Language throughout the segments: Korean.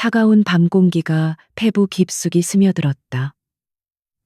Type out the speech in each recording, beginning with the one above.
차가운 밤 공기가 폐부 깊숙이 스며들었다.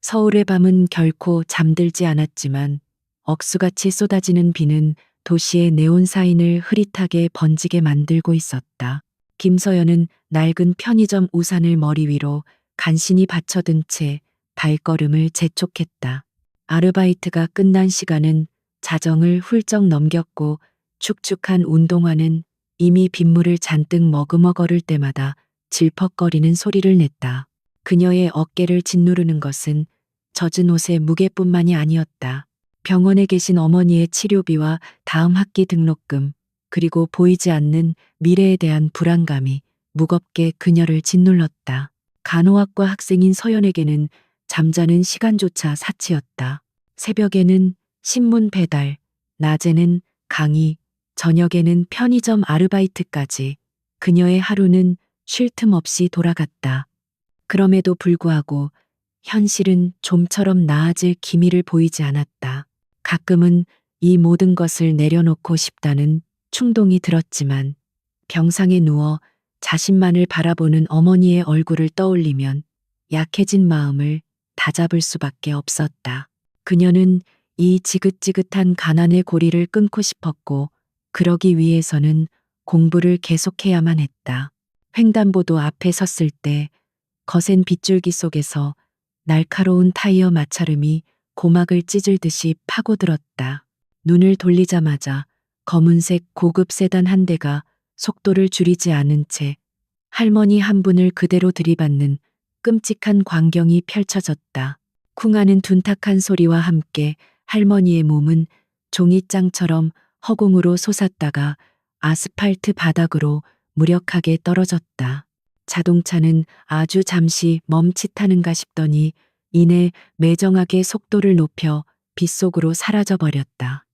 서울의 밤은 결코 잠들지 않았지만 억수같이 쏟아지는 비는 도시의 네온 사인을 흐릿하게 번지게 만들고 있었다. 김서연은 낡은 편의점 우산을 머리 위로 간신히 받쳐든 채 발걸음을 재촉했다. 아르바이트가 끝난 시간은 자정을 훌쩍 넘겼고 축축한 운동화는 이미 빗물을 잔뜩 머금어거릴 때마다 질퍽거리는 소리를 냈다. 그녀의 어깨를 짓누르는 것은 젖은 옷의 무게뿐만이 아니었다. 병원에 계신 어머니의 치료비와 다음 학기 등록금, 그리고 보이지 않는 미래에 대한 불안감이 무겁게 그녀를 짓눌렀다. 간호학과 학생인 서연에게는 잠자는 시간조차 사치였다. 새벽에는 신문 배달, 낮에는 강의, 저녁에는 편의점 아르바이트까지 그녀의 하루는 쉴 틈 없이 돌아갔다. 그럼에도 불구하고 현실은 좀처럼 나아질 기미를 보이지 않았다. 가끔은 이 모든 것을 내려놓고 싶다는 충동이 들었지만 병상에 누워 자신만을 바라보는 어머니의 얼굴을 떠올리면 약해진 마음을 다잡을 수밖에 없었다. 그녀는 이 지긋지긋한 가난의 고리를 끊고 싶었고 그러기 위해서는 공부를 계속해야만 했다. 횡단보도 앞에 섰을 때 거센 빗줄기 속에서 날카로운 타이어 마찰음이 고막을 찢을 듯이 파고들었다. 눈을 돌리자마자 검은색 고급 세단 한 대가 속도를 줄이지 않은 채 할머니 한 분을 그대로 들이받는 끔찍한 광경이 펼쳐졌다. 쿵하는 둔탁한 소리와 함께 할머니의 몸은 종이장처럼 허공으로 솟았다가 아스팔트 바닥으로 무력하게 떨어졌다. 자동차는 아주 잠시 멈칫하는가 싶더니 이내 매정하게 속도를 높여 빗속으로 사라져버렸다.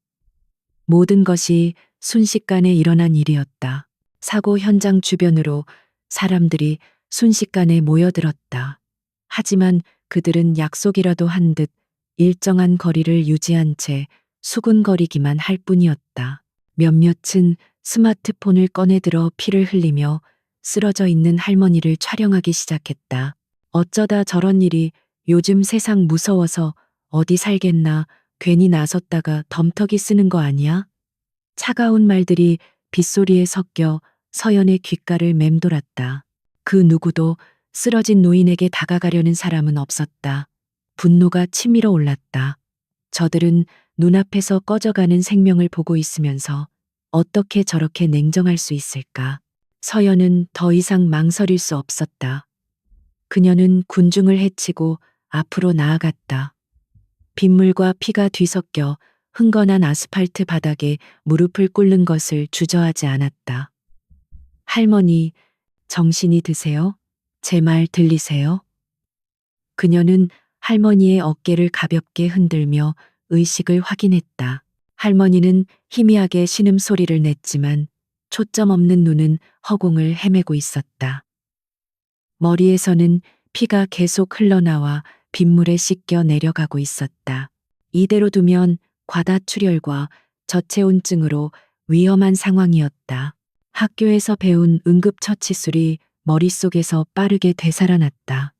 모든 것이 순식간에 일어난 일이었다. 사고 현장 주변으로 사람들이 순식간에 모여들었다. 하지만 그들은 약속이라도 한 듯 일정한 거리를 유지한 채 수군거리기만 할 뿐이었다. 몇몇은 스마트폰을 꺼내들어 피를 흘리며 쓰러져 있는 할머니를 촬영하기 시작했다. 어쩌다 저런 일이 요즘 세상 무서워서 어디 살겠나 괜히 나섰다가 덤터기 쓰는 거 아니야? 차가운 말들이 빗소리에 섞여 서연의 귓가를 맴돌았다. 그 누구도 쓰러진 노인에게 다가가려는 사람은 없었다. 분노가 치밀어 올랐다. 저들은 눈앞에서 꺼져가는 생명을 보고 있으면서 어떻게 저렇게 냉정할 수 있을까? 서연은 더 이상 망설일 수 없었다. 그녀는 군중을 헤치고 앞으로 나아갔다. 빗물과 피가 뒤섞여 흥건한 아스팔트 바닥에 무릎을 꿇는 것을 주저하지 않았다. 할머니, 정신이 드세요? 제 말 들리세요? 그녀는 할머니의 어깨를 가볍게 흔들며 의식을 확인했다. 할머니는 희미하게 신음소리를 냈지만 초점 없는 눈은 허공을 헤매고 있었다. 머리에서는 피가 계속 흘러나와 빗물에 씻겨 내려가고 있었다. 이대로 두면 과다출혈과 저체온증으로 위험한 상황이었다. 학교에서 배운 응급처치술이 머릿속에서 빠르게 되살아났다.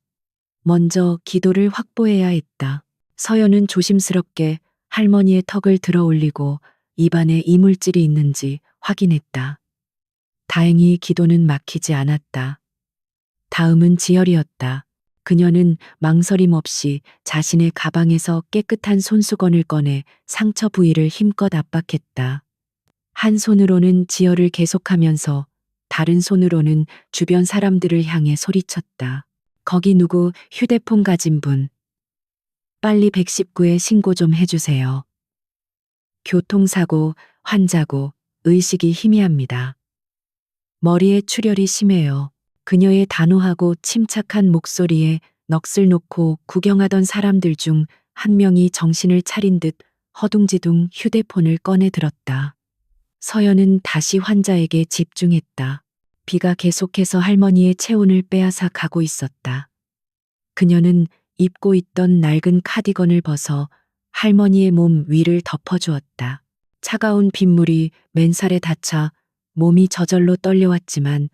먼저 기도를 확보해야 했다. 서연은 조심스럽게 할머니의 턱을 들어 올리고 입안에 이물질이 있는지 확인했다. 다행히 기도는 막히지 않았다. 다음은 지혈이었다. 그녀는 망설임 없이 자신의 가방에서 깨끗한 손수건을 꺼내 상처 부위를 힘껏 압박했다. 한 손으로는 지혈을 계속하면서 다른 손으로는 주변 사람들을 향해 소리쳤다. 거기 누구 휴대폰 가진 분. 빨리 119에 신고 좀 해주세요. 교통사고, 환자고, 의식이 희미합니다. 머리에 출혈이 심해요. 그녀의 단호하고 침착한 목소리에 넋을 놓고 구경하던 사람들 중 한 명이 정신을 차린 듯 허둥지둥 휴대폰을 꺼내 들었다. 서연은 다시 환자에게 집중했다. 비가 계속해서 할머니의 체온을 빼앗아 가고 있었다. 그녀는 입고 있던 낡은 카디건을 벗어 할머니의 몸 위를 덮어주었다. 차가운 빗물이 맨살에 닿자 몸이 저절로 떨려왔지만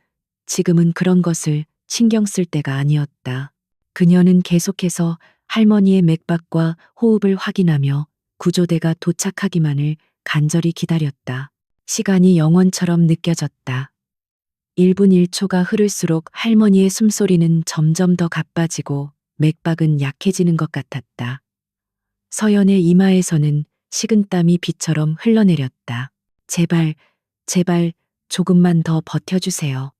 지금은 그런 것을 신경 쓸 때가 아니었다. 그녀는 계속해서 할머니의 맥박과 호흡을 확인하며 구조대가 도착하기만을 간절히 기다렸다. 시간이 영원처럼 느껴졌다. 1분 1초가 흐를수록 할머니의 숨소리는 점점 더 가빠지고 맥박은 약해지는 것 같았다. 서연의 이마에서는 식은땀이 비처럼 흘러내렸다. 제발, 제발 조금만 더 버텨주세요.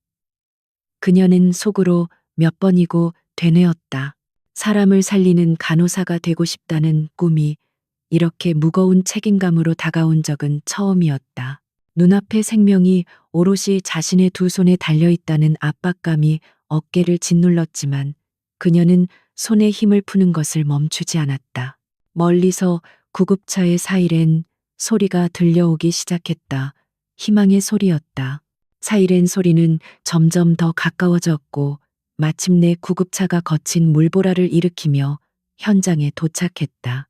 그녀는 속으로 몇 번이고 되뇌었다. 사람을 살리는 간호사가 되고 싶다는 꿈이 이렇게 무거운 책임감으로 다가온 적은 처음이었다. 눈앞의 생명이 오롯이 자신의 두 손에 달려있다는 압박감이 어깨를 짓눌렀지만 그녀는 손에 힘을 푸는 것을 멈추지 않았다. 멀리서 구급차의 사이렌 소리가 들려오기 시작했다. 희망의 소리였다. 사이렌 소리는 점점 더 가까워졌고 마침내 구급차가 거친 물보라를 일으키며 현장에 도착했다.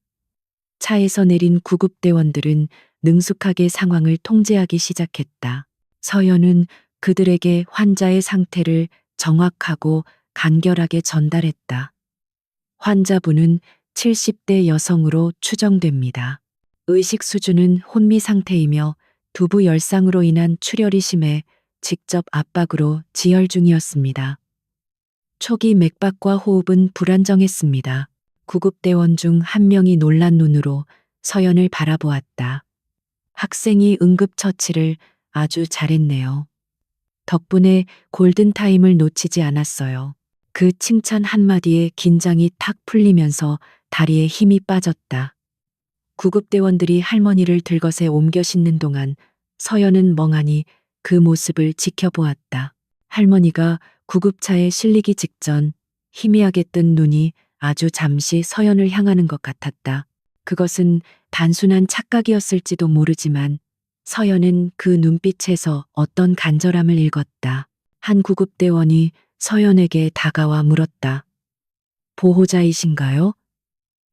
차에서 내린 구급대원들은 능숙하게 상황을 통제하기 시작했다. 서연은 그들에게 환자의 상태를 정확하고 간결하게 전달했다. 환자분은 70대 여성으로 추정됩니다. 의식 수준은 혼미 상태이며 두부 열상으로 인한 출혈이 심해 직접 압박으로 지혈 중이었습니다. 초기 맥박과 호흡은 불안정했습니다. 구급대원 중 한 명이 놀란 눈으로 서연을 바라보았다. 학생이 응급처치를 아주 잘했네요. 덕분에 골든타임을 놓치지 않았어요. 그 칭찬 한마디에 긴장이 탁 풀리면서 다리에 힘이 빠졌다. 구급대원들이 할머니를 들것에 옮겨 싣는 동안 서연은 멍하니 그 모습을 지켜보았다. 할머니가 구급차에 실리기 직전 희미하게 뜬 눈이 아주 잠시 서연을 향하는 것 같았다. 그것은 단순한 착각이었을지도 모르지만 서연은 그 눈빛에서 어떤 간절함을 읽었다. 한 구급대원이 서연에게 다가와 물었다. 보호자이신가요?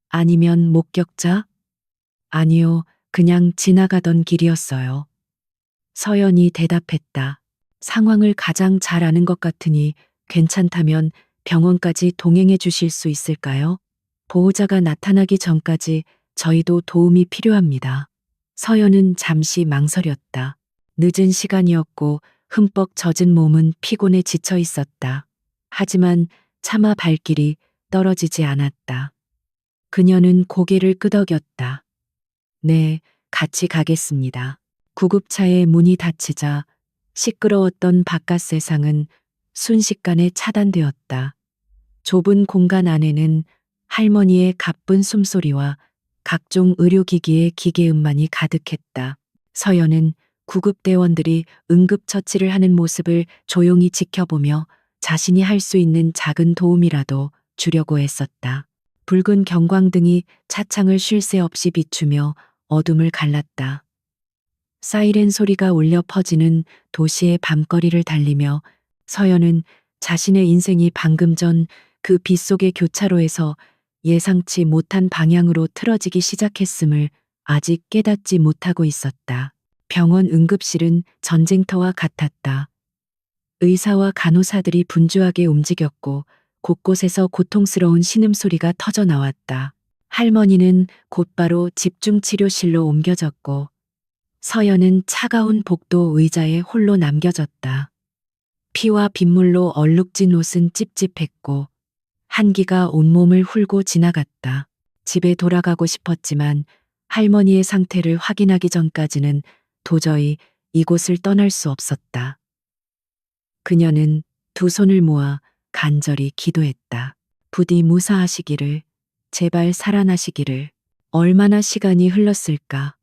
아니면 목격자? 아니요, 그냥 지나가던 길이었어요. 서연이 대답했다. 상황을 가장 잘 아는 것 같으니 괜찮다면 병원까지 동행해 주실 수 있을까요? 보호자가 나타나기 전까지 저희도 도움이 필요합니다. 서연은 잠시 망설였다. 늦은 시간이었고 흠뻑 젖은 몸은 피곤에 지쳐 있었다. 하지만 차마 발길이 떨어지지 않았다. 그녀는 고개를 끄덕였다. 네, 같이 가겠습니다. 구급차의 문이 닫히자 시끄러웠던 바깥 세상은 순식간에 차단되었다. 좁은 공간 안에는 할머니의 가쁜 숨소리와 각종 의료기기의 기계음만이 가득했다. 서연은 구급대원들이 응급처치를 하는 모습을 조용히 지켜보며 자신이 할 수 있는 작은 도움이라도 주려고 애썼다. 붉은 경광등이 차창을 쉴 새 없이 비추며 어둠을 갈랐다. 사이렌 소리가 울려 퍼지는 도시의 밤거리를 달리며 서연은 자신의 인생이 방금 전 그 빗속의 교차로에서 예상치 못한 방향으로 틀어지기 시작했음을 아직 깨닫지 못하고 있었다. 병원 응급실은 전쟁터와 같았다. 의사와 간호사들이 분주하게 움직였고 곳곳에서 고통스러운 신음소리가 터져 나왔다. 할머니는 곧바로 집중치료실로 옮겨졌고 서연은 차가운 복도 의자에 홀로 남겨졌다. 피와 빗물로 얼룩진 옷은 찝찝했고 한기가 온몸을 훑고 지나갔다. 집에 돌아가고 싶었지만 할머니의 상태를 확인하기 전까지는 도저히 이곳을 떠날 수 없었다. 그녀는 두 손을 모아 간절히 기도했다. 부디 무사하시기를, 제발 살아나시기를. 얼마나 시간이 흘렀을까.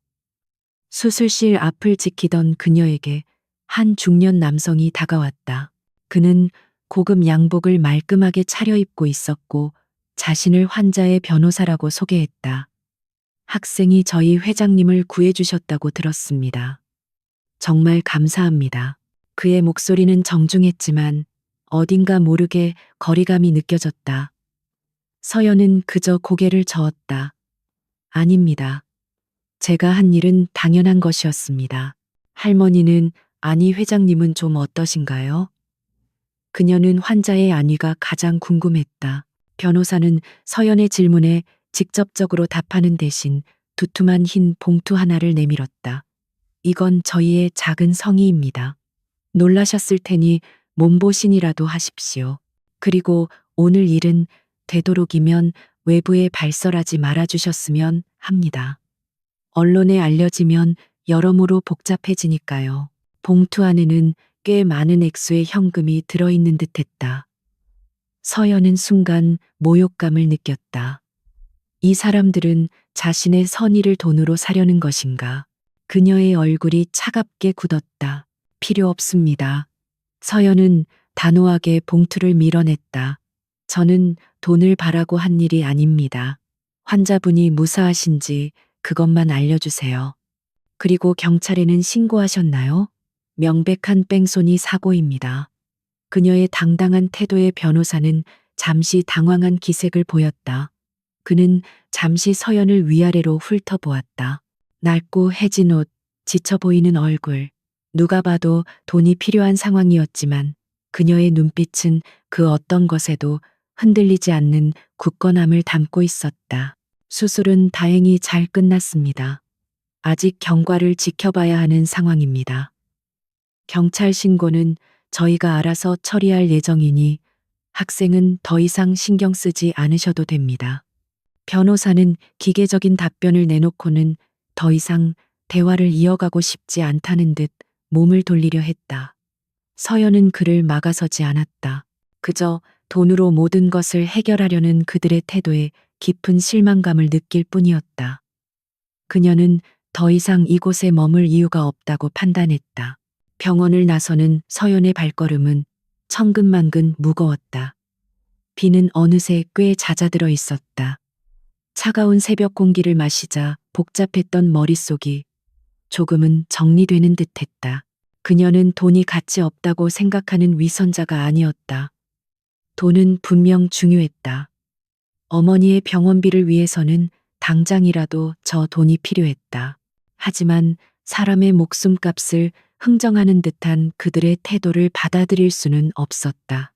수술실 앞을 지키던 그녀에게 한 중년 남성이 다가왔다. 그는 고급 양복을 말끔하게 차려입고 있었고 자신을 환자의 변호사라고 소개했다. 학생이 저희 회장님을 구해주셨다고 들었습니다. 정말 감사합니다. 그의 목소리는 정중했지만 어딘가 모르게 거리감이 느껴졌다. 서연은 그저 고개를 저었다. 아닙니다. 제가 한 일은 당연한 것이었습니다. 할머니는, 아니 회장님은 좀 어떠신가요? 그녀는 환자의 안위가 가장 궁금했다. 변호사는 서연의 질문에 직접적으로 답하는 대신 두툼한 흰 봉투 하나를 내밀었다. 이건 저희의 작은 성의입니다. 놀라셨을 테니 몸보신이라도 하십시오. 그리고 오늘 일은 되도록이면 외부에 발설하지 말아주셨으면 합니다. 언론에 알려지면 여러모로 복잡해지니까요. 봉투 안에는 꽤 많은 액수의 현금이 들어있는 듯했다. 서연은 순간 모욕감을 느꼈다. 이 사람들은 자신의 선의를 돈으로 사려는 것인가? 그녀의 얼굴이 차갑게 굳었다. 필요 없습니다. 서연은 단호하게 봉투를 밀어냈다. 저는 돈을 바라고 한 일이 아닙니다. 환자분이 무사하신지 그것만 알려주세요. 그리고 경찰에는 신고하셨나요? 명백한 뺑소니 사고입니다. 그녀의 당당한 태도에 변호사는 잠시 당황한 기색을 보였다. 그는 잠시 서연을 위아래로 훑어보았다. 낡고 해진 옷, 지쳐 보이는 얼굴. 누가 봐도 돈이 필요한 상황이었지만 그녀의 눈빛은 그 어떤 것에도 흔들리지 않는 굳건함을 담고 있었다. 수술은 다행히 잘 끝났습니다. 아직 경과를 지켜봐야 하는 상황입니다. 경찰 신고는 저희가 알아서 처리할 예정이니 학생은 더 이상 신경 쓰지 않으셔도 됩니다. 변호사는 기계적인 답변을 내놓고는 더 이상 대화를 이어가고 싶지 않다는 듯 몸을 돌리려 했다. 서연은 그를 막아서지 않았다. 그저 돈으로 모든 것을 해결하려는 그들의 태도에 깊은 실망감을 느낄 뿐이었다. 그녀는 더 이상 이곳에 머물 이유가 없다고 판단했다. 병원을 나서는 서연의 발걸음은 천근만근 무거웠다. 비는 어느새 꽤 잦아들어 있었다. 차가운 새벽 공기를 마시자 복잡했던 머릿속이 조금은 정리되는 듯했다. 그녀는 돈이 가치 없다고 생각하는 위선자가 아니었다. 돈은 분명 중요했다. 어머니의 병원비를 위해서는 당장이라도 저 돈이 필요했다. 하지만 사람의 목숨값을 흥정하는 듯한 그들의 태도를 받아들일 수는 없었다.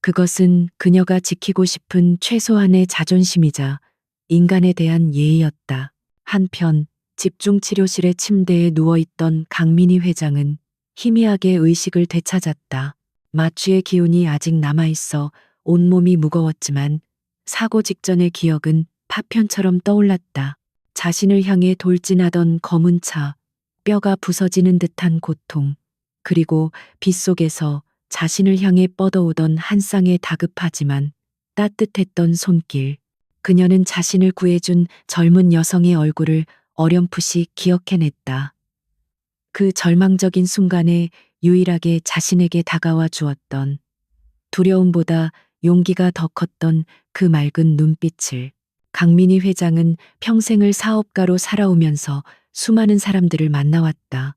그것은 그녀가 지키고 싶은 최소한의 자존심이자 인간에 대한 예의였다. 한편 집중치료실의 침대에 누워있던 강민희 회장은 희미하게 의식을 되찾았다. 마취의 기운이 아직 남아있어 온몸이 무거웠지만 사고 직전의 기억은 파편처럼 떠올랐다. 자신을 향해 돌진하던 검은 차, 뼈가 부서지는 듯한 고통, 그리고 빗속에서 자신을 향해 뻗어오던 한 쌍의 다급하지만 따뜻했던 손길. 그녀는 자신을 구해준 젊은 여성의 얼굴을 어렴풋이 기억해냈다. 그 절망적인 순간에 유일하게 자신에게 다가와 주었던 두려움보다 용기가 더 컸던 그 맑은 눈빛을. 강민희 회장은 평생을 사업가로 살아오면서 수많은 사람들을 만나왔다.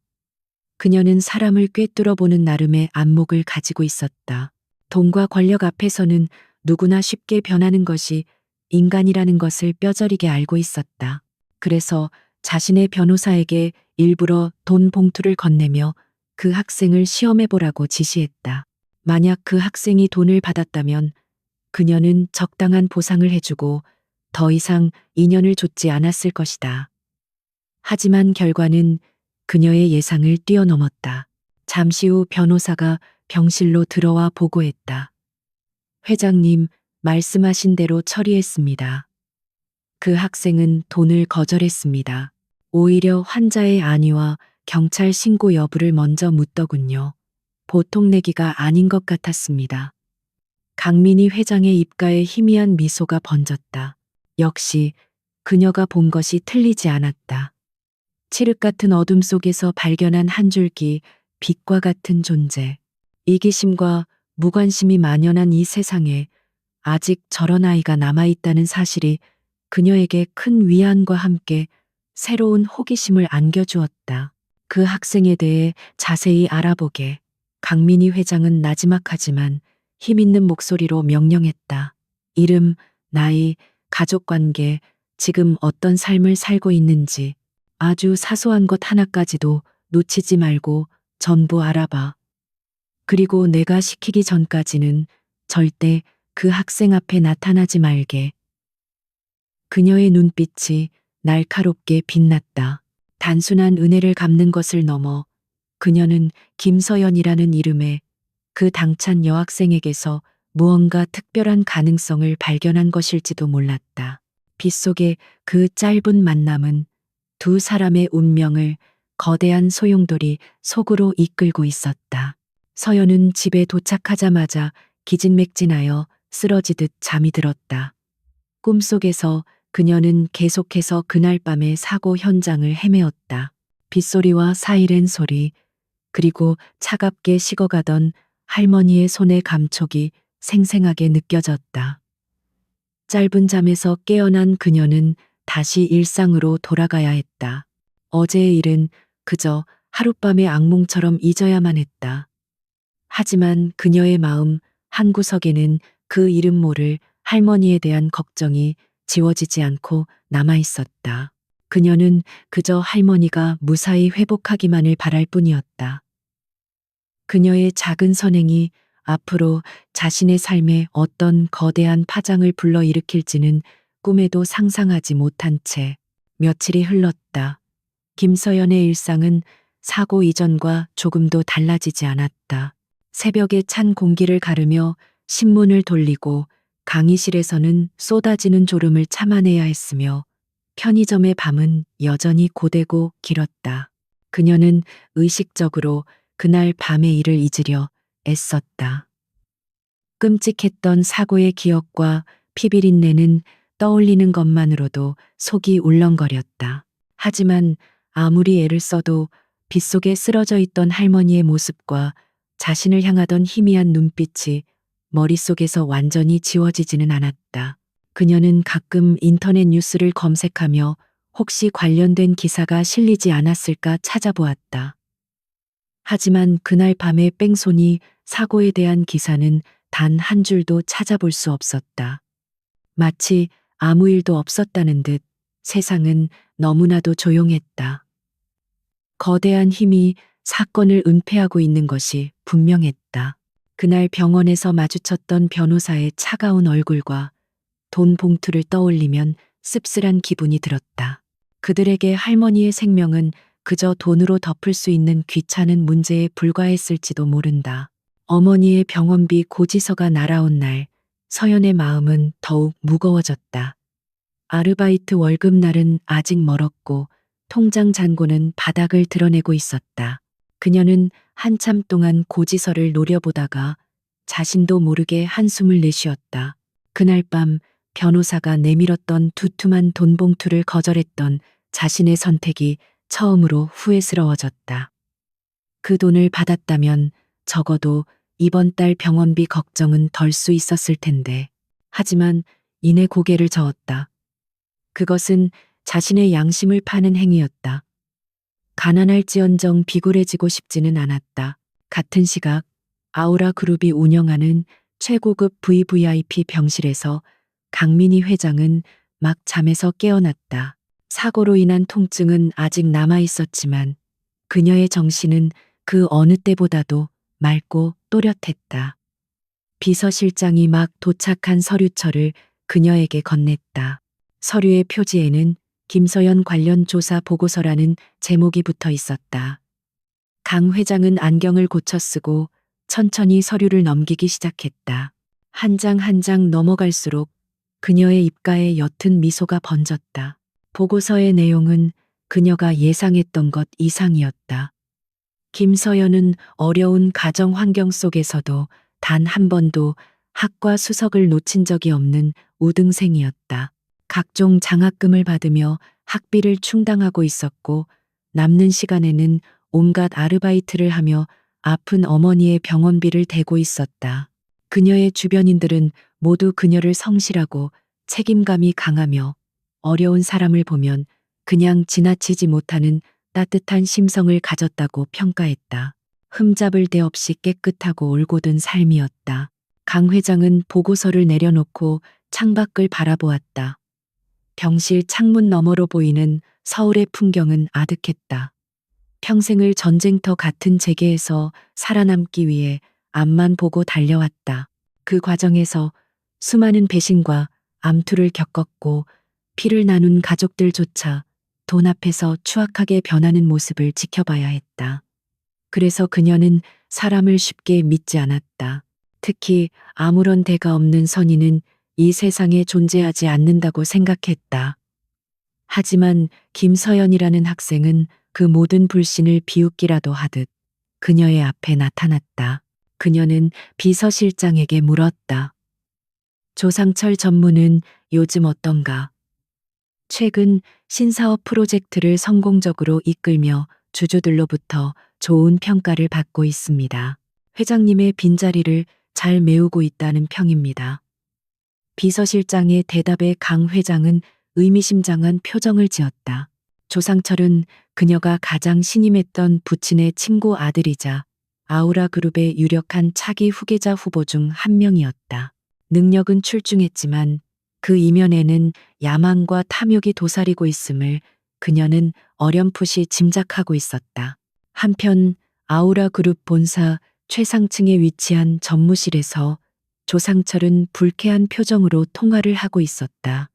그녀는 사람을 꿰뚫어보는 나름의 안목을 가지고 있었다. 돈과 권력 앞에서는 누구나 쉽게 변하는 것이 인간이라는 것을 뼈저리게 알고 있었다. 그래서 자신의 변호사에게 일부러 돈 봉투를 건네며 그 학생을 시험해보라고 지시했다. 만약 그 학생이 돈을 받았다면 그녀는 적당한 보상을 해주고 더 이상 인연을 좇지 않았을 것이다. 하지만 결과는 그녀의 예상을 뛰어넘었다. 잠시 후 변호사가 병실로 들어와 보고했다. 회장님, 말씀하신 대로 처리했습니다. 그 학생은 돈을 거절했습니다. 오히려 환자의 안위와 경찰 신고 여부를 먼저 묻더군요. 보통 내기가 아닌 것 같았습니다. 강민희 회장의 입가에 희미한 미소가 번졌다. 역시 그녀가 본 것이 틀리지 않았다. 칠흑 같은 어둠 속에서 발견한 한 줄기 빛과 같은 존재. 이기심과 무관심이 만연한 이 세상에 아직 저런 아이가 남아있다는 사실이 그녀에게 큰 위안과 함께 새로운 호기심을 안겨주었다. 그 학생에 대해 자세히 알아보게. 강민희 회장은 나지막하지만 힘있는 목소리로 명령했다. 이름, 나이, 가족관계, 지금 어떤 삶을 살고 있는지 아주 사소한 것 하나까지도 놓치지 말고 전부 알아봐. 그리고 내가 시키기 전까지는 절대 그 학생 앞에 나타나지 말게. 그녀의 눈빛이 날카롭게 빛났다. 단순한 은혜를 갚는 것을 넘어 그녀는 김서연이라는 이름에 그 당찬 여학생에게서 무언가 특별한 가능성을 발견한 것일지도 몰랐다. 빗속의 그 짧은 만남은 두 사람의 운명을 거대한 소용돌이 속으로 이끌고 있었다. 서연은 집에 도착하자마자 기진맥진하여 쓰러지듯 잠이 들었다. 꿈속에서 그녀는 계속해서 그날 밤의 사고 현장을 헤매었다. 빗소리와 사이렌 소리, 그리고 차갑게 식어가던 할머니의 손의 감촉이 생생하게 느껴졌다. 짧은 잠에서 깨어난 그녀는 다시 일상으로 돌아가야 했다. 어제의 일은 그저 하룻밤의 악몽처럼 잊어야만 했다. 하지만 그녀의 마음 한구석에는 그 이름 모를 할머니에 대한 걱정이 지워지지 않고 남아 있었다. 그녀는 그저 할머니가 무사히 회복하기만을 바랄 뿐이었다. 그녀의 작은 선행이 앞으로 자신의 삶에 어떤 거대한 파장을 불러일으킬지는 꿈에도 상상하지 못한 채 며칠이 흘렀다. 김서연의 일상은 사고 이전과 조금도 달라지지 않았다. 새벽에 찬 공기를 가르며 신문을 돌리고 강의실에서는 쏟아지는 졸음을 참아내야 했으며 편의점의 밤은 여전히 고되고 길었다. 그녀는 의식적으로 그날 밤의 일을 잊으려 애썼다. 끔찍했던 사고의 기억과 피비린내는 떠올리는 것만으로도 속이 울렁거렸다. 하지만 아무리 애를 써도 빗속에 쓰러져 있던 할머니의 모습과 자신을 향하던 희미한 눈빛이 머릿속에서 완전히 지워지지는 않았다. 그녀는 가끔 인터넷 뉴스를 검색하며 혹시 관련된 기사가 실리지 않았을까 찾아보았다. 하지만 그날 밤의 뺑소니 사고에 대한 기사는 단 한 줄도 찾아볼 수 없었다. 마치 아무 일도 없었다는 듯 세상은 너무나도 조용했다. 거대한 힘이 사건을 은폐하고 있는 것이 분명했다. 그날 병원에서 마주쳤던 변호사의 차가운 얼굴과 돈 봉투를 떠올리면 씁쓸한 기분이 들었다. 그들에게 할머니의 생명은 그저 돈으로 덮을 수 있는 귀찮은 문제에 불과했을지도 모른다. 어머니의 병원비 고지서가 날아온 날, 서연의 마음은 더욱 무거워졌다. 아르바이트 월급날은 아직 멀었고 통장 잔고는 바닥을 드러내고 있었다. 그녀는 한참 동안 고지서를 노려보다가 자신도 모르게 한숨을 내쉬었다. 그날 밤 변호사가 내밀었던 두툼한 돈 봉투를 거절했던 자신의 선택이 처음으로 후회스러워졌다. 그 돈을 받았다면 적어도 이번 달 병원비 걱정은 덜 수 있었을 텐데. 하지만 이내 고개를 저었다. 그것은 자신의 양심을 파는 행위였다. 가난할지언정 비굴해지고 싶지는 않았다. 같은 시각 아우라 그룹이 운영하는 최고급 VVIP 병실에서 강민희 회장은 막 잠에서 깨어났다. 사고로 인한 통증은 아직 남아 있었지만 그녀의 정신은 그 어느 때보다도 맑고 또렷했다. 비서실장이 막 도착한 서류철을 그녀에게 건넸다. 서류의 표지에는 김서연 관련 조사 보고서라는 제목이 붙어 있었다. 강 회장은 안경을 고쳐 쓰고 천천히 서류를 넘기기 시작했다. 한 장 한 장 넘어갈수록 그녀의 입가에 옅은 미소가 번졌다. 보고서의 내용은 그녀가 예상했던 것 이상이었다. 김서연은 어려운 가정 환경 속에서도 단 한 번도 학과 수석을 놓친 적이 없는 우등생이었다. 각종 장학금을 받으며 학비를 충당하고 있었고 남는 시간에는 온갖 아르바이트를 하며 아픈 어머니의 병원비를 대고 있었다. 그녀의 주변인들은 모두 그녀를 성실하고 책임감이 강하며 어려운 사람을 보면 그냥 지나치지 못하는 따뜻한 심성을 가졌다고 평가했다. 흠잡을 데 없이 깨끗하고 올곧은 삶이었다. 강 회장은 보고서를 내려놓고 창밖을 바라보았다. 병실 창문 너머로 보이는 서울의 풍경은 아득했다. 평생을 전쟁터 같은 재계에서 살아남기 위해 앞만 보고 달려왔다. 그 과정에서 수많은 배신과 암투를 겪었고 피를 나눈 가족들조차 돈 앞에서 추악하게 변하는 모습을 지켜봐야 했다. 그래서 그녀는 사람을 쉽게 믿지 않았다. 특히 아무런 대가 없는 선의는 이 세상에 존재하지 않는다고 생각했다. 하지만 김서연이라는 학생은 그 모든 불신을 비웃기라도 하듯 그녀의 앞에 나타났다. 그녀는 비서실장에게 물었다. 조상철 전무는 요즘 어떤가? 최근 신사업 프로젝트를 성공적으로 이끌며 주주들로부터 좋은 평가를 받고 있습니다. 회장님의 빈자리를 잘 메우고 있다는 평입니다. 비서실장의 대답에 강 회장은 의미심장한 표정을 지었다. 조상철은 그녀가 가장 신임했던 부친의 친구 아들이자 아우라 그룹의 유력한 차기 후계자 후보 중 한 명이었다. 능력은 출중했지만 그 이면에는 야망과 탐욕이 도사리고 있음을 그녀는 어렴풋이 짐작하고 있었다. 한편 아우라 그룹 본사 최상층에 위치한 전무실에서 조상철은 불쾌한 표정으로 통화를 하고 있었다.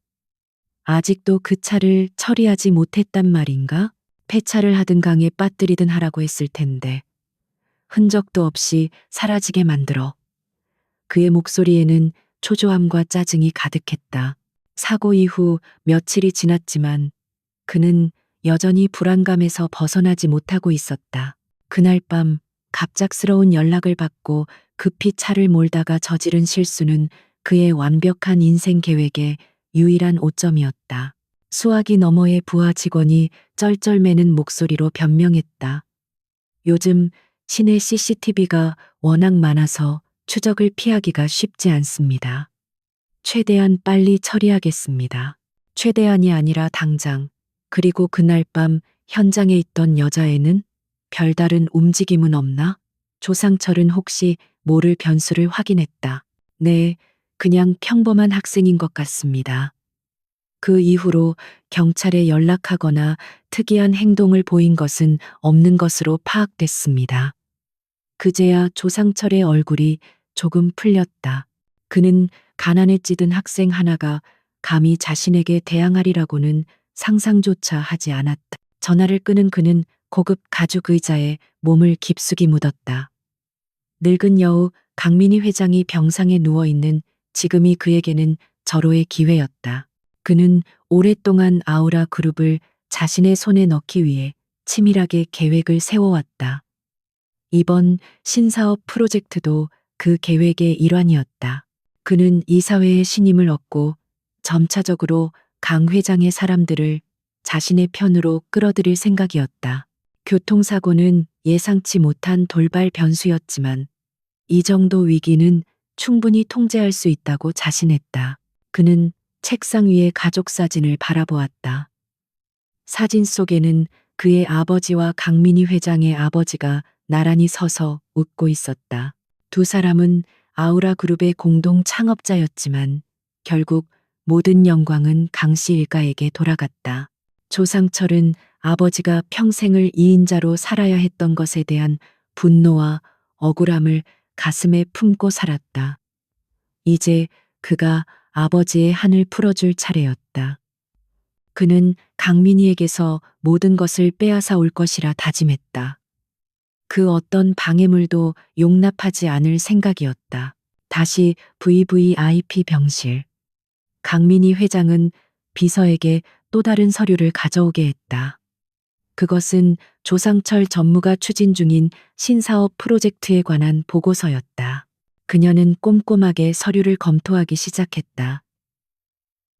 아직도 그 차를 처리하지 못했단 말인가? 폐차를 하든 강에 빠뜨리든 하라고 했을 텐데. 흔적도 없이 사라지게 만들어. 그의 목소리에는 초조함과 짜증이 가득했다. 사고 이후 며칠이 지났지만 그는 여전히 불안감에서 벗어나지 못하고 있었다. 그날 밤 갑작스러운 연락을 받고 급히 차를 몰다가 저지른 실수는 그의 완벽한 인생 계획의 유일한 오점이었다. 수화기 너머의 부하 직원이 쩔쩔매는 목소리로 변명했다. 요즘 시내 CCTV가 워낙 많아서 추적을 피하기가 쉽지 않습니다. 최대한 빨리 처리하겠습니다. 최대한이 아니라 당장. 그리고 그날 밤 현장에 있던 여자애는 별다른 움직임은 없나? 조상철은 혹시 모를 변수를 확인했다. 네, 그냥 평범한 학생인 것 같습니다. 그 이후로 경찰에 연락하거나 특이한 행동을 보인 것은 없는 것으로 파악됐습니다. 그제야 조상철의 얼굴이 조금 풀렸다. 그는 가난에 찌든 학생 하나가 감히 자신에게 대항하리라고는 상상조차 하지 않았다. 전화를 끊은 그는 고급 가죽 의자에 몸을 깊숙이 묻었다. 늙은 여우 강민희 회장이 병상에 누워있는 지금이 그에게는 절호의 기회였다. 그는 오랫동안 아우라 그룹을 자신의 손에 넣기 위해 치밀하게 계획을 세워왔다. 이번 신사업 프로젝트도 그 계획의 일환이었다. 그는 이사회의 신임을 얻고 점차적으로 강 회장의 사람들을 자신의 편으로 끌어들일 생각이었다. 교통사고는 예상치 못한 돌발 변수였지만 이 정도 위기는 충분히 통제할 수 있다고 자신했다. 그는 책상 위의 가족 사진을 바라보았다. 사진 속에는 그의 아버지와 강민희 회장의 아버지가 나란히 서서 웃고 있었다. 두 사람은 아우라 그룹의 공동 창업자였지만 결국 모든 영광은 강씨 일가에게 돌아갔다. 조상철은 아버지가 평생을 이인자로 살아야 했던 것에 대한 분노와 억울함을 가슴에 품고 살았다. 이제 그가 아버지의 한을 풀어줄 차례였다. 그는 강민희에게서 모든 것을 빼앗아 올 것이라 다짐했다. 그 어떤 방해물도 용납하지 않을 생각이었다. 다시 VVIP 병실. 강민희 회장은 비서에게 또 다른 서류를 가져오게 했다. 그것은 조상철 전무가 추진 중인 신사업 프로젝트에 관한 보고서였다. 그녀는 꼼꼼하게 서류를 검토하기 시작했다.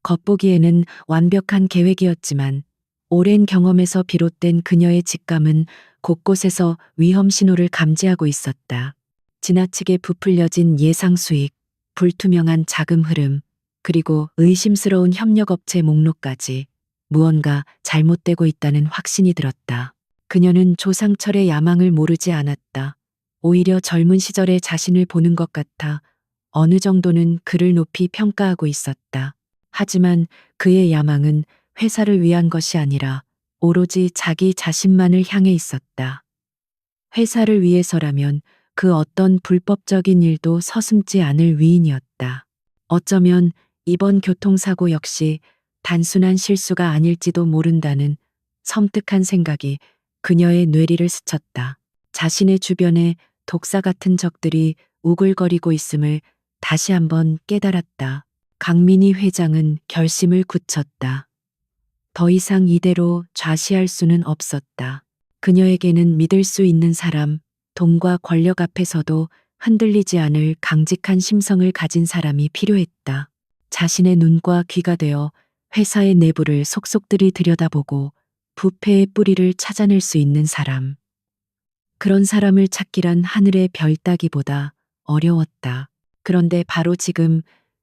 겉보기에는 완벽한 계획이었지만 오랜 경험에서 비롯된 그녀의 직감은 곳곳에서 위험 신호를 감지하고 있었다. 지나치게 부풀려진 예상 수익, 불투명한 자금 흐름, 그리고 의심스러운 협력업체 목록까지 무언가 잘못되고 있다는 확신이 들었다. 그녀는 조상철의 야망을 모르지 않았다. 오히려 젊은 시절의 자신을 보는 것 같아 어느 정도는 그를 높이 평가하고 있었다. 하지만 그의 야망은 회사를 위한 것이 아니라 오로지 자기 자신만을 향해 있었다. 회사를 위해서라면 그 어떤 불법적인 일도 서슴지 않을 위인이었다. 어쩌면 이번 교통사고 역시 단순한 실수가 아닐지도 모른다는 섬뜩한 생각이 그녀의 뇌리를 스쳤다. 자신의 주변에 독사 같은 적들이 우글거리고 있음을 다시 한번 깨달았다. 강민희 회장은 결심을 굳혔다. 더 이상 이대로 좌시할 수는 없었다. 그녀에게는 믿을 수 있는 사람, 돈과 권력 앞에서도 흔들리지 않을 강직한 심성을 가진 사람이 필요했다. 자신의 눈과 귀가 되어 회사의 내부를 속속들이 들여다보고 부패의 뿌리를 찾아낼 수 있는 사람. 그런 사람을 찾기란 하늘의 별 따기보다 어려웠다. 그런데 바로 지금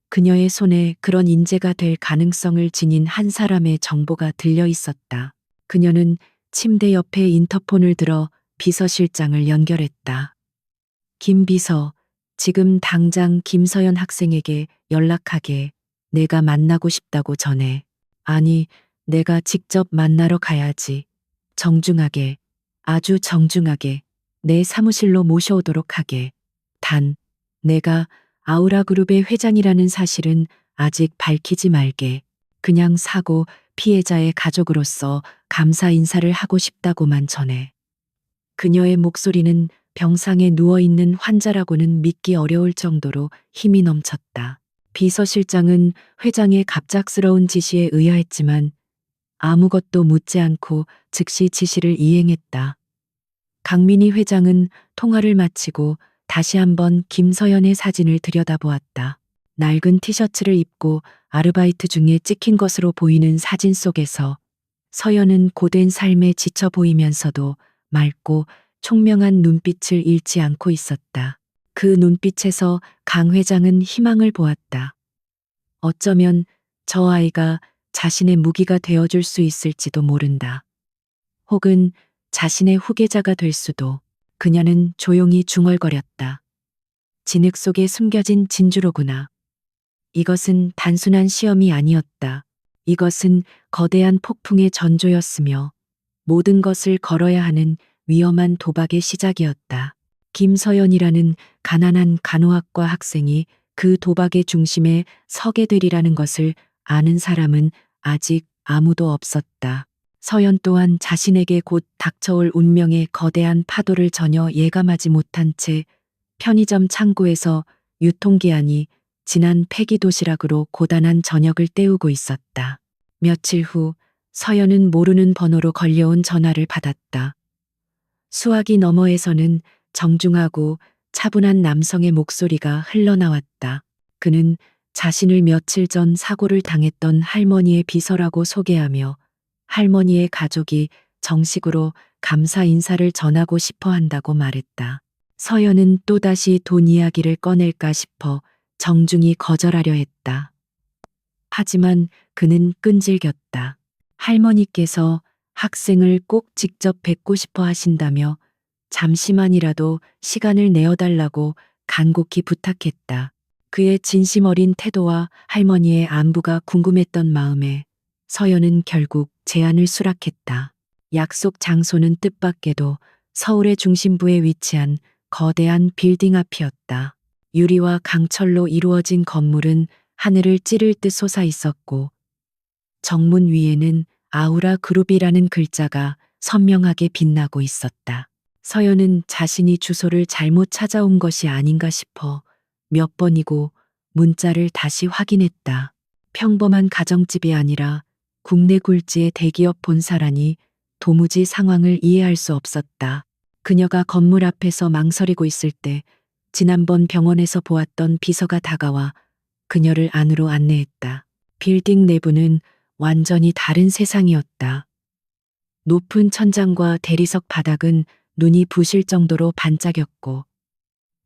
그녀의 손에 그런 인재가 될 가능성을 지닌 한 사람의 정보가 들려 있었다. 그녀는 침대 옆에 인터폰을 들어 비서실장을 연결했다. 김 비서, 지금 당장 김서연 학생에게 연락하게. 내가 만나고 싶다고 전해. 아니, 내가 직접 만나러 가야지. 정중하게, 아주 정중하게 내 사무실로 모셔오도록 하게. 단, 내가 아우라그룹의 회장이라는 사실은 아직 밝히지 말게. 그냥 사고 피해자의 가족으로서 감사 인사를 하고 싶다고만 전해. 그녀의 목소리는 병상에 누워있는 환자라고는 믿기 어려울 정도로 힘이 넘쳤다. 비서실장은 회장의 갑작스러운 지시에 의아했지만 아무것도 묻지 않고 즉시 지시를 이행했다. 강민희 회장은 통화를 마치고 다시 한번 김서연의 사진을 들여다보았다. 낡은 티셔츠를 입고 아르바이트 중에 찍힌 것으로 보이는 사진 속에서 서연은 고된 삶에 지쳐 보이면서도 맑고 총명한 눈빛을 잃지 않고 있었다. 그 눈빛에서 강 회장은 희망을 보았다. 어쩌면 저 아이가 자신의 무기가 되어줄 수 있을지도 모른다. 혹은 자신의 후계자가 될 수도. 그녀는 조용히 중얼거렸다. 진흙 속에 숨겨진 진주로구나. 이것은 단순한 시험이 아니었다. 이것은 거대한 폭풍의 전조였으며 모든 것을 걸어야 하는 위험한 도박의 시작이었다. 김서연이라는 가난한 간호학과 학생이 그 도박의 중심에 서게 되리라는 것을 아는 사람은 아직 아무도 없었다. 서연 또한 자신에게 곧 닥쳐올 운명의 거대한 파도를 전혀 예감하지 못한 채 편의점 창고에서 유통기한이 지난 폐기 도시락으로 고단한 저녁을 때우고 있었다. 며칠 후 서연은 모르는 번호로 걸려온 전화를 받았다. 수화기 너머에서는 정중하고 차분한 남성의 목소리가 흘러나왔다. 그는 자신을 며칠 전 사고를 당했던 할머니의 비서라고 소개하며 할머니의 가족이 정식으로 감사 인사를 전하고 싶어 한다고 말했다. 서연은 또다시 돈 이야기를 꺼낼까 싶어 정중히 거절하려 했다. 하지만 그는 끈질겼다. 할머니께서 학생을 꼭 직접 뵙고 싶어 하신다며 잠시만이라도 시간을 내어달라고 간곡히 부탁했다. 그의 진심 어린 태도와 할머니의 안부가 궁금했던 마음에 서연은 결국 제안을 수락했다. 약속 장소는 뜻밖에도 서울의 중심부에 위치한 거대한 빌딩 앞이었다. 유리와 강철로 이루어진 건물은 하늘을 찌를 듯 솟아 있었고 정문 위에는 아우라 그룹이라는 글자가 선명하게 빛나고 있었다. 서연은 자신이 주소를 잘못 찾아온 것이 아닌가 싶어 몇 번이고 문자를 다시 확인했다. 평범한 가정집이 아니라 국내 굴지의 대기업 본사라니 도무지 상황을 이해할 수 없었다. 그녀가 건물 앞에서 망설이고 있을 때 지난번 병원에서 보았던 비서가 다가와 그녀를 안으로 안내했다. 빌딩 내부는 완전히 다른 세상이었다. 높은 천장과 대리석 바닥은 눈이 부실 정도로 반짝였고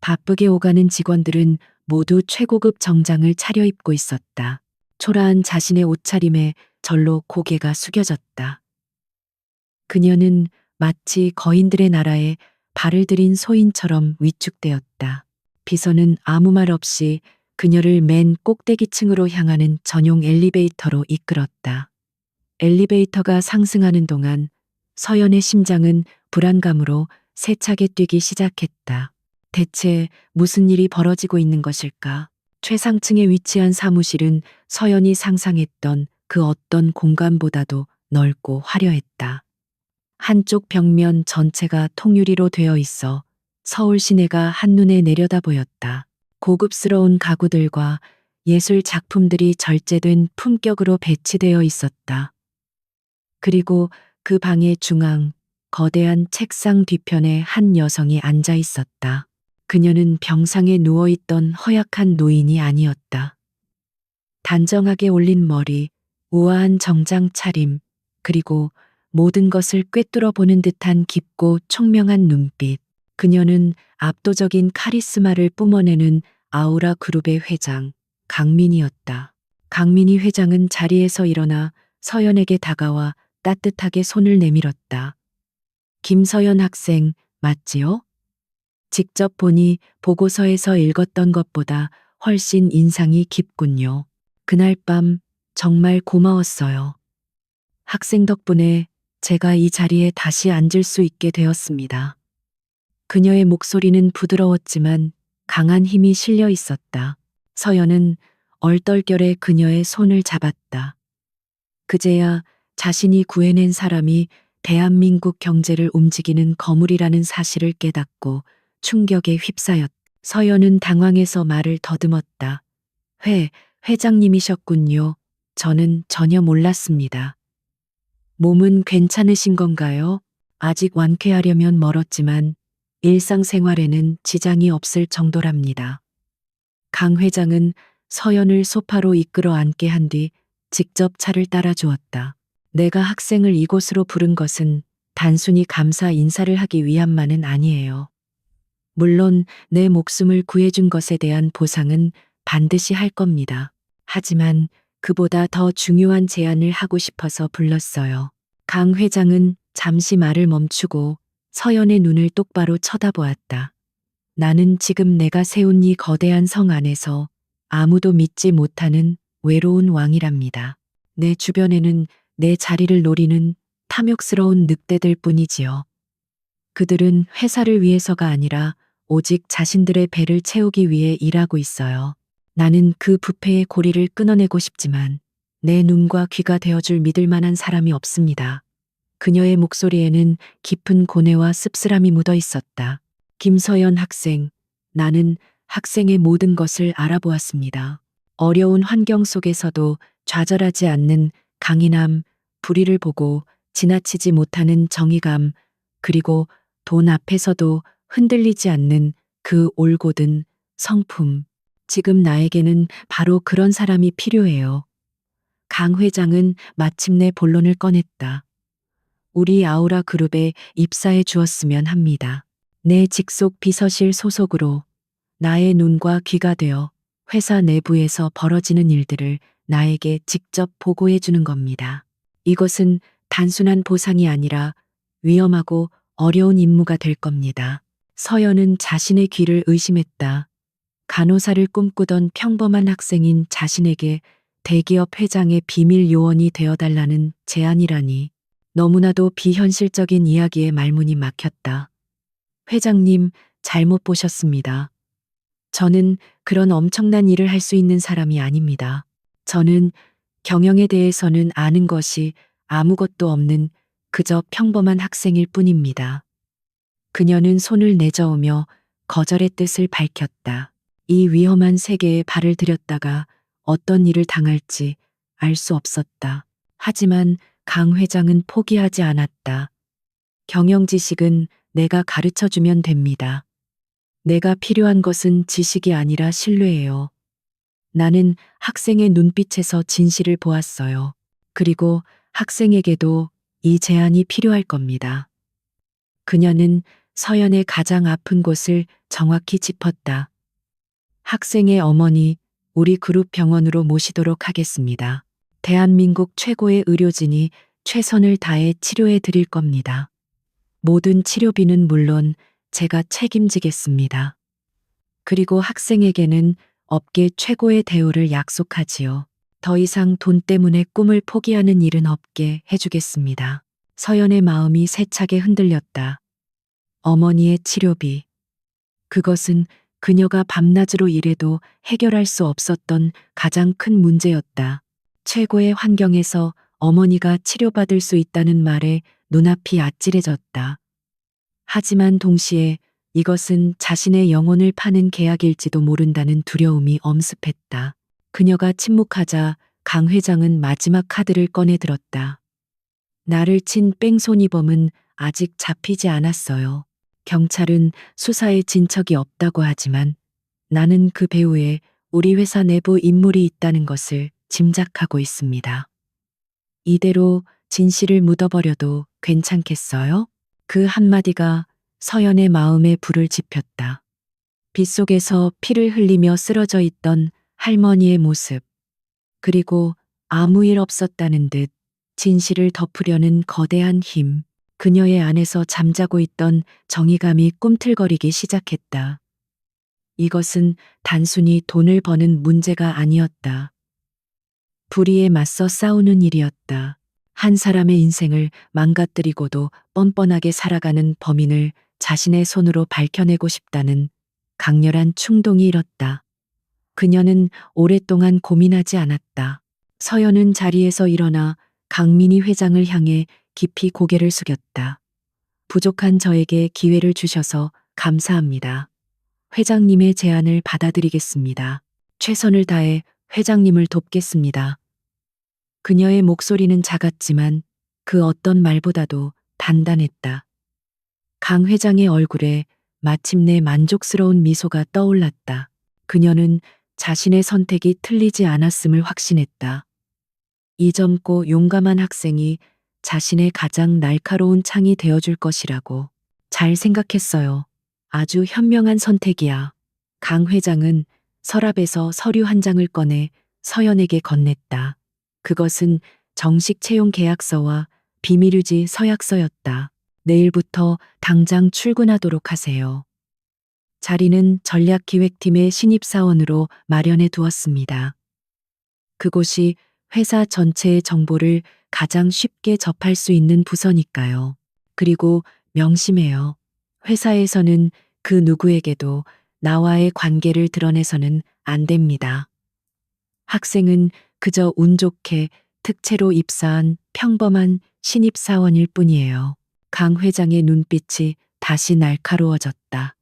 바쁘게 오가는 직원들은 모두 최고급 정장을 차려입고 있었다. 초라한 자신의 옷차림에 절로 고개가 숙여졌다. 그녀는 마치 거인들의 나라에 발을 들인 소인처럼 위축되었다. 비서는 아무 말 없이 그녀를 맨 꼭대기층으로 향하는 전용 엘리베이터로 이끌었다. 엘리베이터가 상승하는 동안 서연의 심장은 불안감으로 세차게 뛰기 시작했다. 대체 무슨 일이 벌어지고 있는 것일까? 최상층에 위치한 사무실은 서연이 상상했던 그 어떤 공간보다도 넓고 화려했다. 한쪽 벽면 전체가 통유리로 되어 있어 서울 시내가 한눈에 내려다 보였다. 고급스러운 가구들과 예술 작품들이 절제된 품격으로 배치되어 있었다. 그리고 그 방의 중앙, 거대한 책상 뒤편에 한 여성이 앉아 있었다. 그녀는 병상에 누워있던 허약한 노인이 아니었다. 단정하게 올린 머리, 우아한 정장 차림, 그리고 모든 것을 꿰뚫어 보는 듯한 깊고 총명한 눈빛. 그녀는 압도적인 카리스마를 뿜어내는 아우라 그룹의 회장, 강민이었다. 강민이 회장은 자리에서 일어나 서연에게 다가와 따뜻하게 손을 내밀었다. 김서연 학생, 맞지요? 직접 보니 보고서에서 읽었던 것보다 훨씬 인상이 깊군요. 그날 밤 정말 고마웠어요. 학생 덕분에 제가 이 자리에 다시 앉을 수 있게 되었습니다. 그녀의 목소리는 부드러웠지만 강한 힘이 실려 있었다. 서연은 얼떨결에 그녀의 손을 잡았다. 그제야 자신이 구해낸 사람이 대한민국 경제를 움직이는 거물이라는 사실을 깨닫고 충격에 휩싸였다. 서연은 당황해서 말을 더듬었다. 회장님이셨군요. 저는 전혀 몰랐습니다. 몸은 괜찮으신 건가요? 아직 완쾌하려면 멀었지만 일상생활에는 지장이 없을 정도랍니다. 강 회장은 서연을 소파로 이끌어 앉게 한 뒤 직접 차를 따라 주었다. 내가 학생을 이곳으로 부른 것은 단순히 감사 인사를 하기 위함만은 아니에요. 물론 내 목숨을 구해준 것에 대한 보상은 반드시 할 겁니다. 하지만 그보다 더 중요한 제안을 하고 싶어서 불렀어요. 강 회장은 잠시 말을 멈추고 서연의 눈을 똑바로 쳐다보았다. 나는 지금 내가 세운 이 거대한 성 안에서 아무도 믿지 못하는 외로운 왕이랍니다. 내 주변에는 내 자리를 노리는 탐욕스러운 늑대들 뿐이지요. 그들은 회사를 위해서가 아니라 오직 자신들의 배를 채우기 위해 일하고 있어요. 나는 그 부패의 고리를 끊어내고 싶지만 내 눈과 귀가 되어줄 믿을 만한 사람이 없습니다. 그녀의 목소리에는 깊은 고뇌와 씁쓸함이 묻어 있었다. 김서연 학생, 나는 학생의 모든 것을 알아보았습니다. 어려운 환경 속에서도 좌절하지 않는 강인함, 불의를 보고 지나치지 못하는 정의감, 그리고 돈 앞에서도 흔들리지 않는 그 올곧은 성품. 지금 나에게는 바로 그런 사람이 필요해요. 강 회장은 마침내 본론을 꺼냈다. 우리 아우라 그룹에 입사해 주었으면 합니다. 내 직속 비서실 소속으로 나의 눈과 귀가 되어 회사 내부에서 벌어지는 일들을 나에게 직접 보고해 주는 겁니다. 이것은 단순한 보상이 아니라 위험하고 어려운 임무가 될 겁니다. 서연은 자신의 귀를 의심했다. 간호사를 꿈꾸던 평범한 학생인 자신에게 대기업 회장의 비밀 요원이 되어달라는 제안이라니. 너무나도 비현실적인 이야기에 말문이 막혔다. 회장님, 잘못 보셨습니다. 저는 그런 엄청난 일을 할 수 있는 사람이 아닙니다. 저는 경영에 대해서는 아는 것이 아무것도 없는 그저 평범한 학생일 뿐입니다. 그녀는 손을 내저으며 거절의 뜻을 밝혔다. 이 위험한 세계에 발을 들였다가 어떤 일을 당할지 알 수 없었다. 하지만 강 회장은 포기하지 않았다. 경영 지식은 내가 가르쳐 주면 됩니다. 내가 필요한 것은 지식이 아니라 신뢰예요. 나는 학생의 눈빛에서 진실을 보았어요. 그리고 학생에게도 이 제안이 필요할 겁니다. 그녀는 서연의 가장 아픈 곳을 정확히 짚었다. 학생의 어머니, 우리 그룹 병원으로 모시도록 하겠습니다. 대한민국 최고의 의료진이 최선을 다해 치료해 드릴 겁니다. 모든 치료비는 물론 제가 책임지겠습니다. 그리고 학생에게는 업계 최고의 대우를 약속하지요. 더 이상 돈 때문에 꿈을 포기하는 일은 없게 해주겠습니다. 서연의 마음이 세차게 흔들렸다. 어머니의 치료비. 그것은 그녀가 밤낮으로 일해도 해결할 수 없었던 가장 큰 문제였다. 최고의 환경에서 어머니가 치료받을 수 있다는 말에 눈앞이 아찔해졌다. 하지만 동시에 이것은 자신의 영혼을 파는 계약일지도 모른다는 두려움이 엄습했다. 그녀가 침묵하자 강 회장은 마지막 카드를 꺼내 들었다. 나를 친 뺑소니범은 아직 잡히지 않았어요. 경찰은 수사에 진척이 없다고 하지만 나는 그 배후에 우리 회사 내부 인물이 있다는 것을 짐작하고 있습니다. 이대로 진실을 묻어버려도 괜찮겠어요? 그 한마디가 서연의 마음에 불을 지폈다. 빗속에서 피를 흘리며 쓰러져 있던 할머니의 모습, 그리고 아무 일 없었다는 듯 진실을 덮으려는 거대한 힘, 그녀의 안에서 잠자고 있던 정의감이 꿈틀거리기 시작했다. 이것은 단순히 돈을 버는 문제가 아니었다. 불의에 맞서 싸우는 일이었다. 한 사람의 인생을 망가뜨리고도 뻔뻔하게 살아가는 범인을 자신의 손으로 밝혀내고 싶다는 강렬한 충동이 일었다. 그녀는 오랫동안 고민하지 않았다. 서연은 자리에서 일어나 강민희 회장을 향해 깊이 고개를 숙였다. 부족한 저에게 기회를 주셔서 감사합니다. 회장님의 제안을 받아들이겠습니다. 최선을 다해 회장님을 돕겠습니다. 그녀의 목소리는 작았지만 그 어떤 말보다도 단단했다. 강 회장의 얼굴에 마침내 만족스러운 미소가 떠올랐다. 그녀는 자신의 선택이 틀리지 않았음을 확신했다. 이 젊고 용감한 학생이 자신의 가장 날카로운 창이 되어줄 것이라고. 잘 생각했어요. 아주 현명한 선택이야. 강 회장은 서랍에서 서류 한 장을 꺼내 서연에게 건넸다. 그것은 정식 채용 계약서와 비밀유지 서약서였다. 내일부터 당장 출근하도록 하세요. 자리는 전략기획팀의 신입사원으로 마련해 두었습니다. 그곳이 회사 전체의 정보를 가장 쉽게 접할 수 있는 부서니까요. 그리고 명심해요. 회사에서는 그 누구에게도 나와의 관계를 드러내서는 안 됩니다. 학생은 그저 운 좋게 특채로 입사한 평범한 신입사원일 뿐이에요. 강 회장의 눈빛이 다시 날카로워졌다.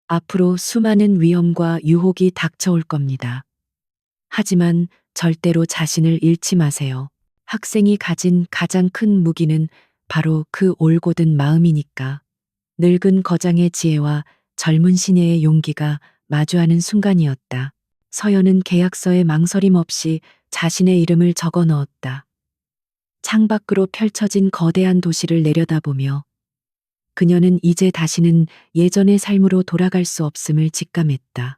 앞으로 수많은 위험과 유혹이 닥쳐올 겁니다. 하지만 절대로 자신을 잃지 마세요. 학생이 가진 가장 큰 무기는 바로 그 올곧은 마음이니까. 늙은 거장의 지혜와 젊은 시녀의 용기가 마주하는 순간이었다. 서연은 계약서에 망설임 없이 자신의 이름을 적어 넣었다. 창밖으로 펼쳐진 거대한 도시를 내려다보며 그녀는 이제 다시는 예전의 삶으로 돌아갈 수 없음을 직감했다.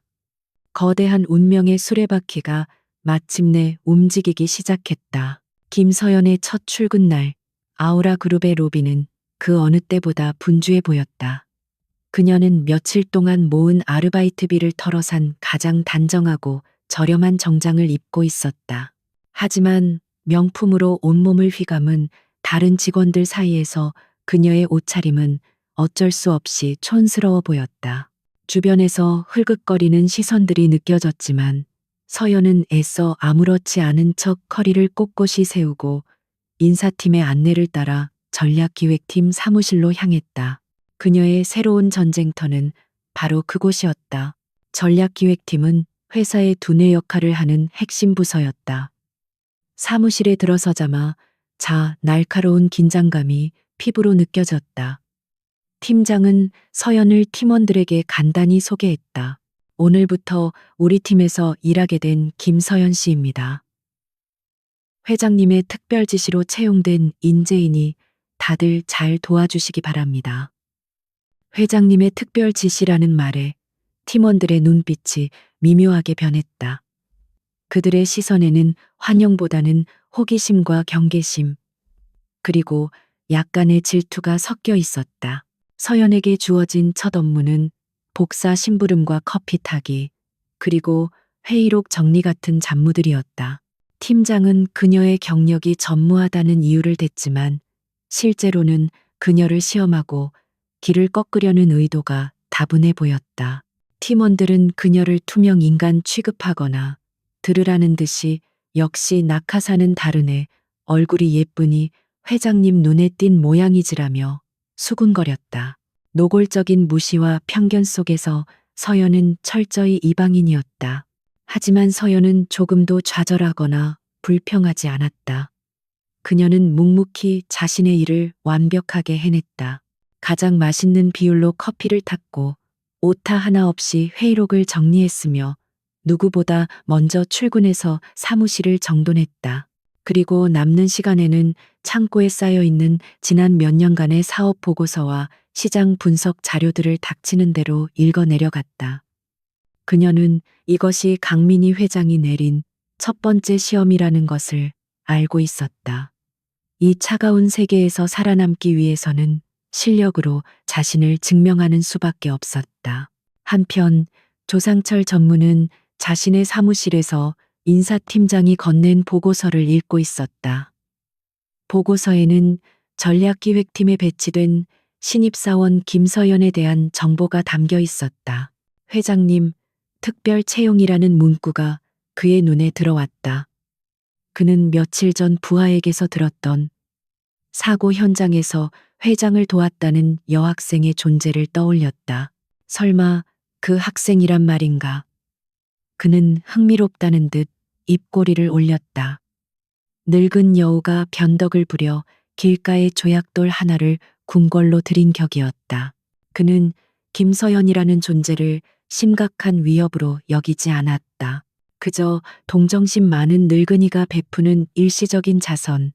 거대한 운명의 수레바퀴가 마침내 움직이기 시작했다. 김서연의 첫 출근 날, 아우라 그룹의 로비는 그 어느 때보다 분주해 보였다. 그녀는 며칠 동안 모은 아르바이트비를 털어 산 가장 단정하고 저렴한 정장을 입고 있었다. 하지만 명품으로 온몸을 휘감은 다른 직원들 사이에서 그녀의 옷차림은 어쩔 수 없이 촌스러워 보였다. 주변에서 흘긋거리는 시선들이 느껴졌지만 서연은 애써 아무렇지 않은 척 허리를 꼿꼿이 세우고 인사팀의 안내를 따라 전략기획팀 사무실로 향했다. 그녀의 새로운 전쟁터는 바로 그곳이었다. 전략기획팀은 회사의 두뇌 역할을 하는 핵심 부서였다. 사무실에 들어서자마 날카로운 긴장감이 피부로 느껴졌다. 팀장은 서연을 팀원들에게 간단히 소개했다. 오늘부터 우리 팀에서 일하게 된 김서연 씨입니다. 회장님의 특별 지시로 채용된 인재이니 다들 잘 도와주시기 바랍니다. 회장님의 특별 지시라는 말에 팀원들의 눈빛이 미묘하게 변했다. 그들의 시선에는 환영보다는 호기심과 경계심, 그리고 약간의 질투가 섞여 있었다. 서연에게 주어진 첫 업무는 복사 심부름과 커피 타기, 그리고 회의록 정리 같은 잡무들이었다. 팀장은 그녀의 경력이 전무하다는 이유를 댔지만 실제로는 그녀를 시험하고 길을 꺾으려는 의도가 다분해 보였다. 팀원들은 그녀를 투명 인간 취급하거나 들으라는 듯이 역시 낙하산은 다르네. 얼굴이 예쁘니 회장님 눈에 띈 모양이지라며 수군거렸다. 노골적인 무시와 편견 속에서 서연은 철저히 이방인이었다. 하지만 서연은 조금도 좌절하거나 불평하지 않았다. 그녀는 묵묵히 자신의 일을 완벽하게 해냈다. 가장 맛있는 비율로 커피를 탔고 오타 하나 없이 회의록을 정리했으며 누구보다 먼저 출근해서 사무실을 정돈했다. 그리고 남는 시간에는 창고에 쌓여 있는 지난 몇 년간의 사업 보고서와 시장 분석 자료들을 닥치는 대로 읽어 내려갔다. 그녀는 이것이 강민희 회장이 내린 첫 번째 시험이라는 것을 알고 있었다. 이 차가운 세계에서 살아남기 위해서는 실력으로 자신을 증명하는 수밖에 없었다. 한편 조상철 전무는 자신의 사무실에서 인사팀장이 건넨 보고서를 읽고 있었다. 보고서에는 전략기획팀에 배치된 신입사원 김서연에 대한 정보가 담겨 있었다. 회장님, 특별 채용이라는 문구가 그의 눈에 들어왔다. 그는 며칠 전 부하에게서 들었던 사고 현장에서 회장을 도왔다는 여학생의 존재를 떠올렸다. 설마 그 학생이란 말인가? 그는 흥미롭다는 듯 입꼬리를 올렸다. 늙은 여우가 변덕을 부려 길가의 조약돌 하나를 궁궐로 들인 격이었다. 그는 김서연이라는 존재를 심각한 위협으로 여기지 않았다. 그저 동정심 많은 늙은이가 베푸는 일시적인 자선,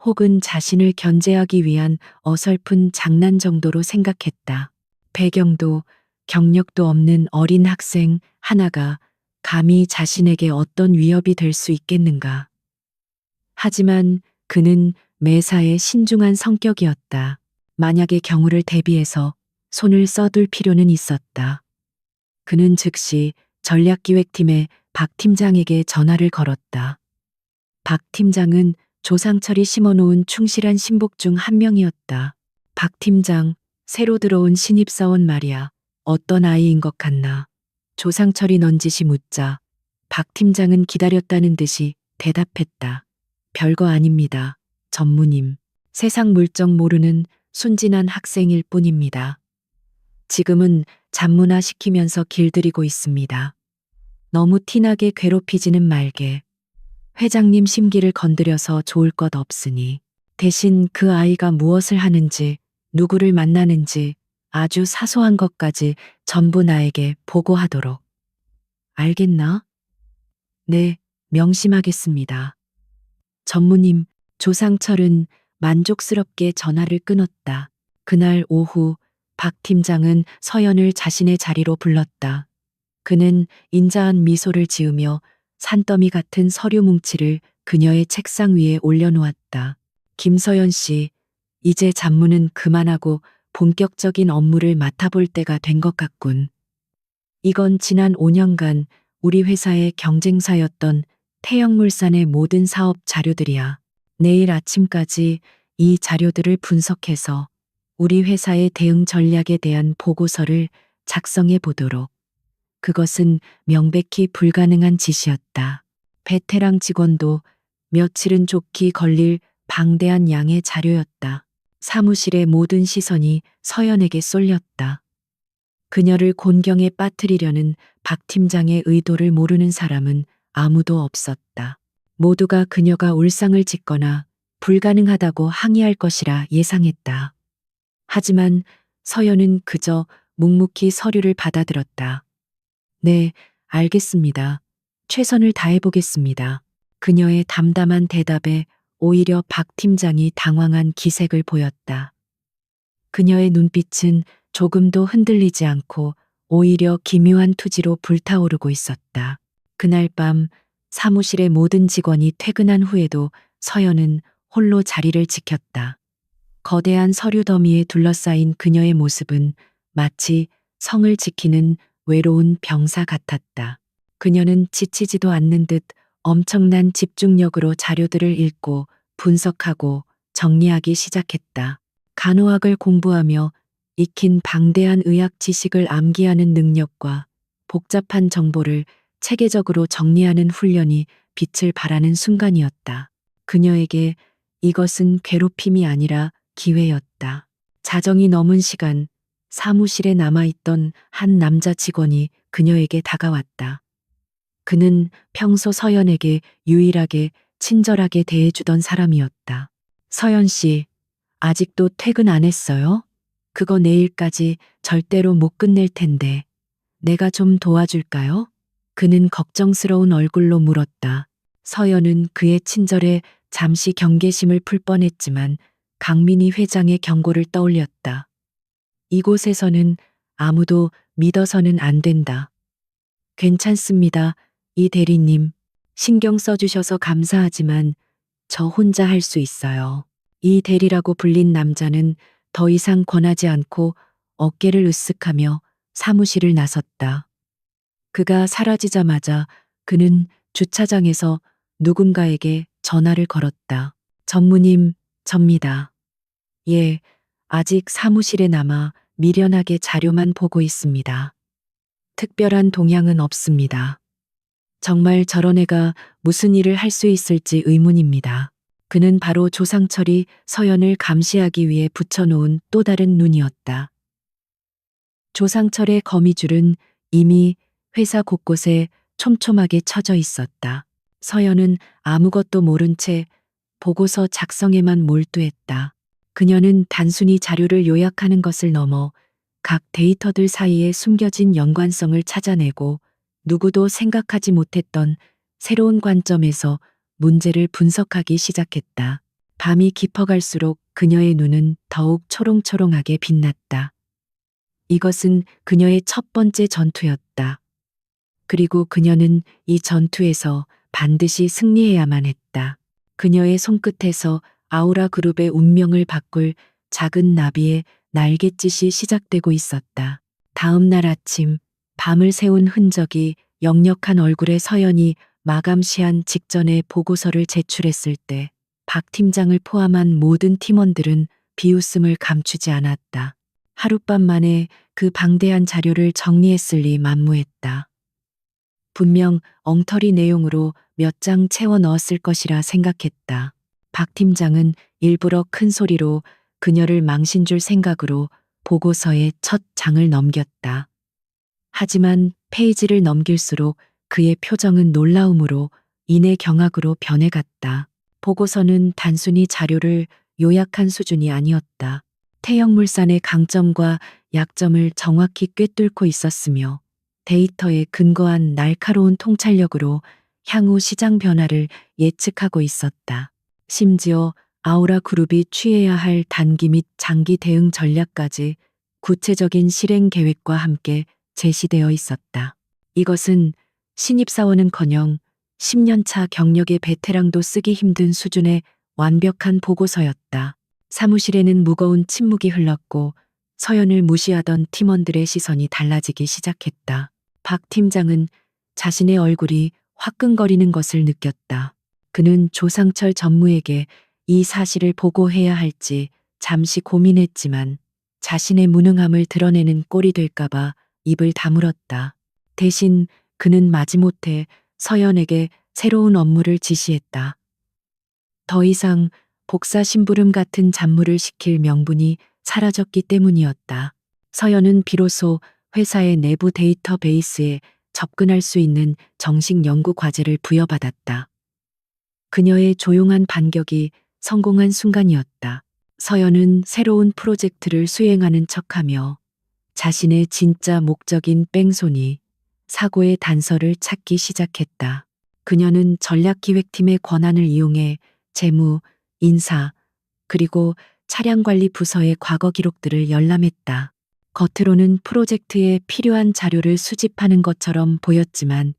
혹은 자신을 견제하기 위한 어설픈 장난 정도로 생각했다. 배경도 경력도 없는 어린 학생 하나가 감히 자신에게 어떤 위협이 될 수 있겠는가. 하지만 그는 매사에 신중한 성격이었다. 만약의 경우를 대비해서 손을 써둘 필요는 있었다. 그는 즉시 전략기획팀의 박 팀장에게 전화를 걸었다. 박 팀장은 조상철이 심어놓은 충실한 신복 중 한 명이었다. 박 팀장, 새로 들어온 신입사원 말이야. 어떤 아이인 것 같나? 조상철이 넌지시 묻자 박 팀장은 기다렸다는 듯이 대답했다. 별거 아닙니다. 전무님. 세상 물정 모르는 순진한 학생일 뿐입니다. 지금은 잡문화 시키면서 길들이고 있습니다. 너무 티나게 괴롭히지는 말게. 회장님 심기를 건드려서 좋을 것 없으니 대신 그 아이가 무엇을 하는지, 누구를 만나는지 아주 사소한 것까지 전부 나에게 보고하도록. 알겠나? 네, 명심하겠습니다. 전무님, 조상철은 만족스럽게 전화를 끊었다. 그날 오후 박 팀장은 서연을 자신의 자리로 불렀다. 그는 인자한 미소를 지으며 산더미 같은 서류 뭉치를 그녀의 책상 위에 올려놓았다. 김서연 씨, 이제 잡무는 그만하고 본격적인 업무를 맡아볼 때가 된 것 같군. 이건 지난 5년간 우리 회사의 경쟁사였던 태영물산의 모든 사업 자료들이야. 내일 아침까지 이 자료들을 분석해서 우리 회사의 대응 전략에 대한 보고서를 작성해 보도록. 그것은 명백히 불가능한 짓이었다. 베테랑 직원도 며칠은 좋게 걸릴 방대한 양의 자료였다. 사무실의 모든 시선이 서연에게 쏠렸다. 그녀를 곤경에 빠뜨리려는 박 팀장의 의도를 모르는 사람은 아무도 없었다. 모두가 그녀가 울상을 짓거나 불가능하다고 항의할 것이라 예상했다. 하지만 서연은 그저 묵묵히 서류를 받아들었다. 네, 알겠습니다. 최선을 다해보겠습니다. 그녀의 담담한 대답에 오히려 박 팀장이 당황한 기색을 보였다. 그녀의 눈빛은 조금도 흔들리지 않고 오히려 기묘한 투지로 불타오르고 있었다. 그날 밤 사무실의 모든 직원이 퇴근한 후에도 서연은 홀로 자리를 지켰다. 거대한 서류 더미에 둘러싸인 그녀의 모습은 마치 성을 지키는 외로운 병사 같았다. 그녀는 지치지도 않는 듯 엄청난 집중력으로 자료들을 읽고 분석하고 정리하기 시작했다. 간호학을 공부하며 익힌 방대한 의학 지식을 암기하는 능력과 복잡한 정보를 체계적으로 정리하는 훈련이 빛을 발하는 순간이었다. 그녀에게 이것은 괴롭힘이 아니라 기회였다. 자정이 넘은 시간, 사무실에 남아있던 한 남자 직원이 그녀에게 다가왔다. 그는 평소 서연에게 유일하게 친절하게 대해주던 사람이었다. 서연 씨, 아직도 퇴근 안 했어요? 그거 내일까지 절대로 못 끝낼 텐데. 내가 좀 도와줄까요? 그는 걱정스러운 얼굴로 물었다. 서연은 그의 친절에 잠시 경계심을 풀 뻔했지만 강민희 회장의 경고를 떠올렸다. 이곳에서는 아무도 믿어서는 안 된다. 괜찮습니다. 이 대리님. 신경 써주셔서 감사하지만 저 혼자 할 수 있어요. 이 대리라고 불린 남자는 더 이상 권하지 않고 어깨를 으쓱하며 사무실을 나섰다. 그가 사라지자마자 그는 주차장에서 누군가에게 전화를 걸었다. 전무님, 접니다. 예, 아직 사무실에 남아 미련하게 자료만 보고 있습니다. 특별한 동향은 없습니다. 정말 저런 애가 무슨 일을 할 수 있을지 의문입니다. 그는 바로 조상철이 서연을 감시하기 위해 붙여놓은 또 다른 눈이었다. 조상철의 거미줄은 이미 회사 곳곳에 촘촘하게 쳐져 있었다. 서연은 아무것도 모른 채 보고서 작성에만 몰두했다. 그녀는 단순히 자료를 요약하는 것을 넘어 각 데이터들 사이에 숨겨진 연관성을 찾아내고 누구도 생각하지 못했던 새로운 관점에서 문제를 분석하기 시작했다. 밤이 깊어갈수록 그녀의 눈은 더욱 초롱초롱하게 빛났다. 이것은 그녀의 첫 번째 전투였다. 그리고 그녀는 이 전투에서 반드시 승리해야만 했다. 그녀의 손끝에서 아우라 그룹의 운명을 바꿀 작은 나비의 날갯짓이 시작되고 있었다. 다음 날 아침, 밤을 새운 흔적이 역력한 얼굴의 서연이 마감 시한 직전에 보고서를 제출했을 때 박 팀장을 포함한 모든 팀원들은 비웃음을 감추지 않았다. 하룻밤 만에 그 방대한 자료를 정리했을 리 만무했다. 분명 엉터리 내용으로 몇 장 채워 넣었을 것이라 생각했다. 박 팀장은 일부러 큰 소리로 그녀를 망신 줄 생각으로 보고서의 첫 장을 넘겼다. 하지만 페이지를 넘길수록 그의 표정은 놀라움으로 인해 경악으로 변해갔다. 보고서는 단순히 자료를 요약한 수준이 아니었다. 태형물산의 강점과 약점을 정확히 꿰뚫고 있었으며 데이터에 근거한 날카로운 통찰력으로 향후 시장 변화를 예측하고 있었다. 심지어 아우라 그룹이 취해야 할 단기 및 장기 대응 전략까지 구체적인 실행 계획과 함께 제시되어 있었다. 이것은 신입사원은커녕 10년차 경력의 베테랑도 쓰기 힘든 수준의 완벽한 보고서였다. 사무실에는 무거운 침묵이 흘렀고 서연을 무시하던 팀원들의 시선이 달라지기 시작했다. 박 팀장은 자신의 얼굴이 화끈거리는 것을 느꼈다. 그는 조상철 전무에게 이 사실을 보고해야 할지 잠시 고민했지만 자신의 무능함을 드러내는 꼴이 될까봐 입을 다물었다. 대신 그는 마지못해 서연에게 새로운 업무를 지시했다. 더 이상 복사 심부름 같은 잡무를 시킬 명분이 사라졌기 때문이었다. 서연은 비로소 회사의 내부 데이터베이스에 접근할 수 있는 정식 연구 과제를 부여받았다. 그녀의 조용한 반격이 성공한 순간이었다. 서연은 새로운 프로젝트를 수행하는 척하며 자신의 진짜 목적인 뺑소니, 사고의 단서를 찾기 시작했다. 그녀는 전략기획팀의 권한을 이용해 재무, 인사, 그리고 차량관리 부서의 과거 기록들을 열람했다. 겉으로는 프로젝트에 필요한 자료를 수집하는 것처럼 보였지만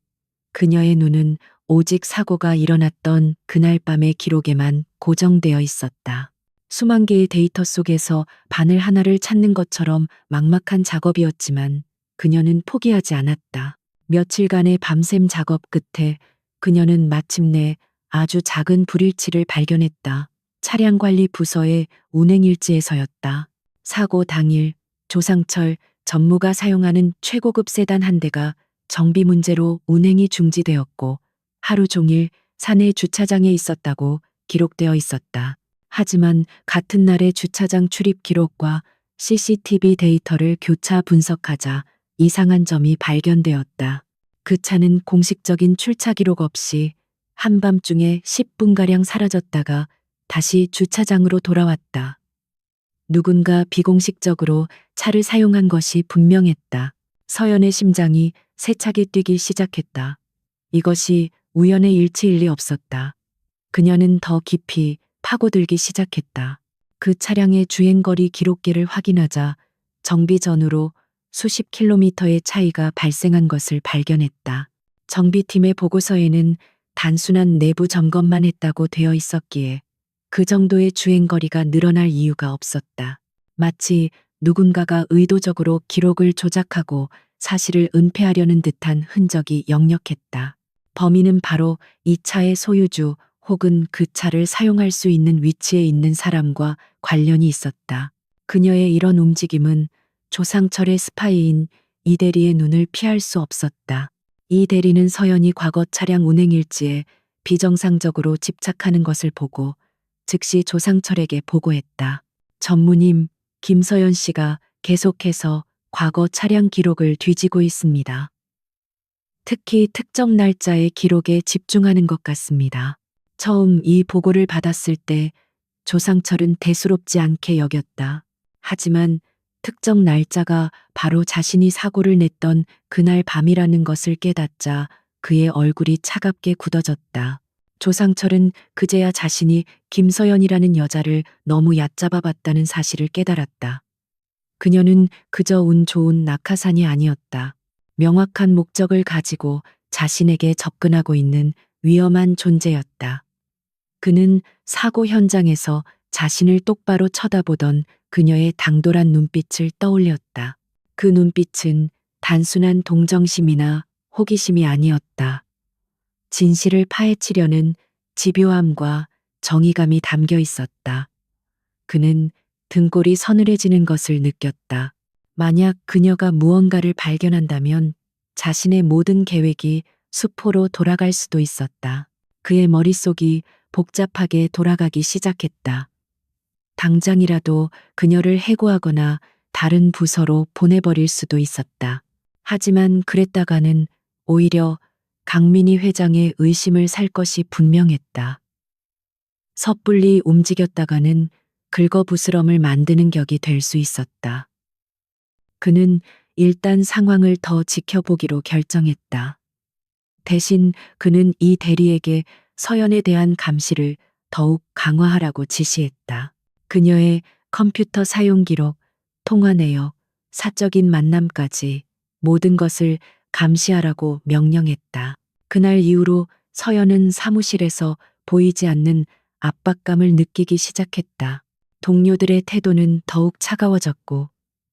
그녀의 눈은 오직 사고가 일어났던 그날 밤의 기록에만 고정되어 있었다. 수만 개의 데이터 속에서 바늘 하나를 찾는 것처럼 막막한 작업이었지만 그녀는 포기하지 않았다. 며칠간의 밤샘 작업 끝에 그녀는 마침내 아주 작은 불일치를 발견했다. 차량관리 부서의 운행일지에서였다. 사고 당일 조상철 전무가 사용하는 최고급 세단 한 대가 정비 문제로 운행이 중지되었고 하루 종일 사내 주차장에 있었다고 기록되어 있었다. 하지만 같은 날의 주차장 출입 기록과 CCTV 데이터를 교차 분석하자 이상한 점이 발견되었다. 그 차는 공식적인 출차 기록 없이 한밤중에 10분가량 사라졌다가 다시 주차장으로 돌아왔다. 누군가 비공식적으로 차를 사용한 것이 분명했다. 서연의 심장이 세차게 뛰기 시작했다. 이것이 우연의 일치일 리 없었다. 그녀는 더 깊이 파고들기 시작했다. 그 차량의 주행거리 기록계를 확인하자 정비 전후로 수십 킬로미터의 차이가 발생한 것을 발견했다. 정비팀의 보고서에는 단순한 내부 점검만 했다고 되어 있었기에 그 정도의 주행거리가 늘어날 이유가 없었다. 마치 누군가가 의도적으로 기록을 조작하고 사실을 은폐하려는 듯한 흔적이 역력했다. 범인은 바로 이 차의 소유주 혹은 그 차를 사용할 수 있는 위치에 있는 사람과 관련이 있었다. 그녀의 이런 움직임은 조상철의 스파이인 이 대리의 눈을 피할 수 없었다. 이 대리는 서연이 과거 차량 운행 일지에 비정상적으로 집착하는 것을 보고 즉시 조상철에게 보고했다. 전무님, 김서연 씨가 계속해서 과거 차량 기록을 뒤지고 있습니다. 특히 특정 날짜의 기록에 집중하는 것 같습니다. 처음 이 보고를 받았을 때 조상철은 대수롭지 않게 여겼다. 하지만 특정 날짜가 바로 자신이 사고를 냈던 그날 밤이라는 것을 깨닫자 그의 얼굴이 차갑게 굳어졌다. 조상철은 그제야 자신이 김서연이라는 여자를 너무 얕잡아 봤다는 사실을 깨달았다. 그녀는 그저 운 좋은 낙하산이 아니었다. 명확한 목적을 가지고 자신에게 접근하고 있는 위험한 존재였다. 그는 사고 현장에서 자신을 똑바로 쳐다보던 그녀의 당돌한 눈빛을 떠올렸다. 그 눈빛은 단순한 동정심이나 호기심이 아니었다. 진실을 파헤치려는 집요함과 정의감이 담겨 있었다. 그는 등골이 서늘해지는 것을 느꼈다. 만약 그녀가 무언가를 발견한다면 자신의 모든 계획이 수포로 돌아갈 수도 있었다. 그의 머릿속이 복잡하게 돌아가기 시작했다. 당장이라도 그녀를 해고하거나 다른 부서로 보내버릴 수도 있었다. 하지만 그랬다가는 오히려 강민희 회장의 의심을 살 것이 분명했다. 섣불리 움직였다가는 긁어부스럼을 만드는 격이 될 수 있었다. 그는 일단 상황을 더 지켜보기로 결정했다. 대신 그는 이 대리에게 서연에 대한 감시를 더욱 강화하라고 지시했다. 그녀의 컴퓨터 사용 기록, 통화 내역, 사적인 만남까지 모든 것을 감시하라고 명령했다. 그날 이후로 서연은 사무실에서 보이지 않는 압박감을 느끼기 시작했다. 동료들의 태도는 더욱 차가워졌고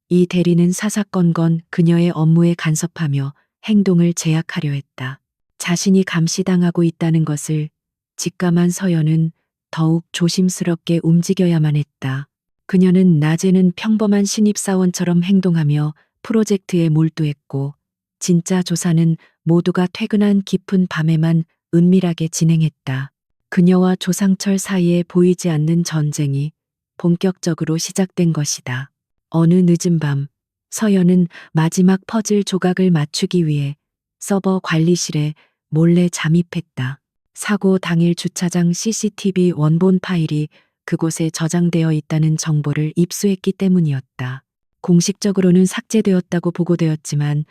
이 대리는 사사건건 그녀의 업무에 간섭하며 행동을 제약하려 했다. 자신이 감시당하고 있다는 것을 직감한 서연은 더욱 조심스럽게 움직여야만 했다. 그녀는 낮에는 평범한 신입사원처럼 행동하며 프로젝트에 몰두했고 진짜 조사는 모두가 퇴근한 깊은 밤에만 은밀하게 진행했다. 그녀와 조상철 사이에 보이지 않는 전쟁이 본격적으로 시작된 것이다. 어느 늦은 밤, 서연은 마지막 퍼즐 조각을 맞추기 위해 서버 관리실에 몰래 잠입했다. 사고 당일 주차장 CCTV 원본 파일이 그곳에 저장되어 있다는 정보를 입수했기 때문이었다. 공식적으로는 삭제되었다고 보고되었지만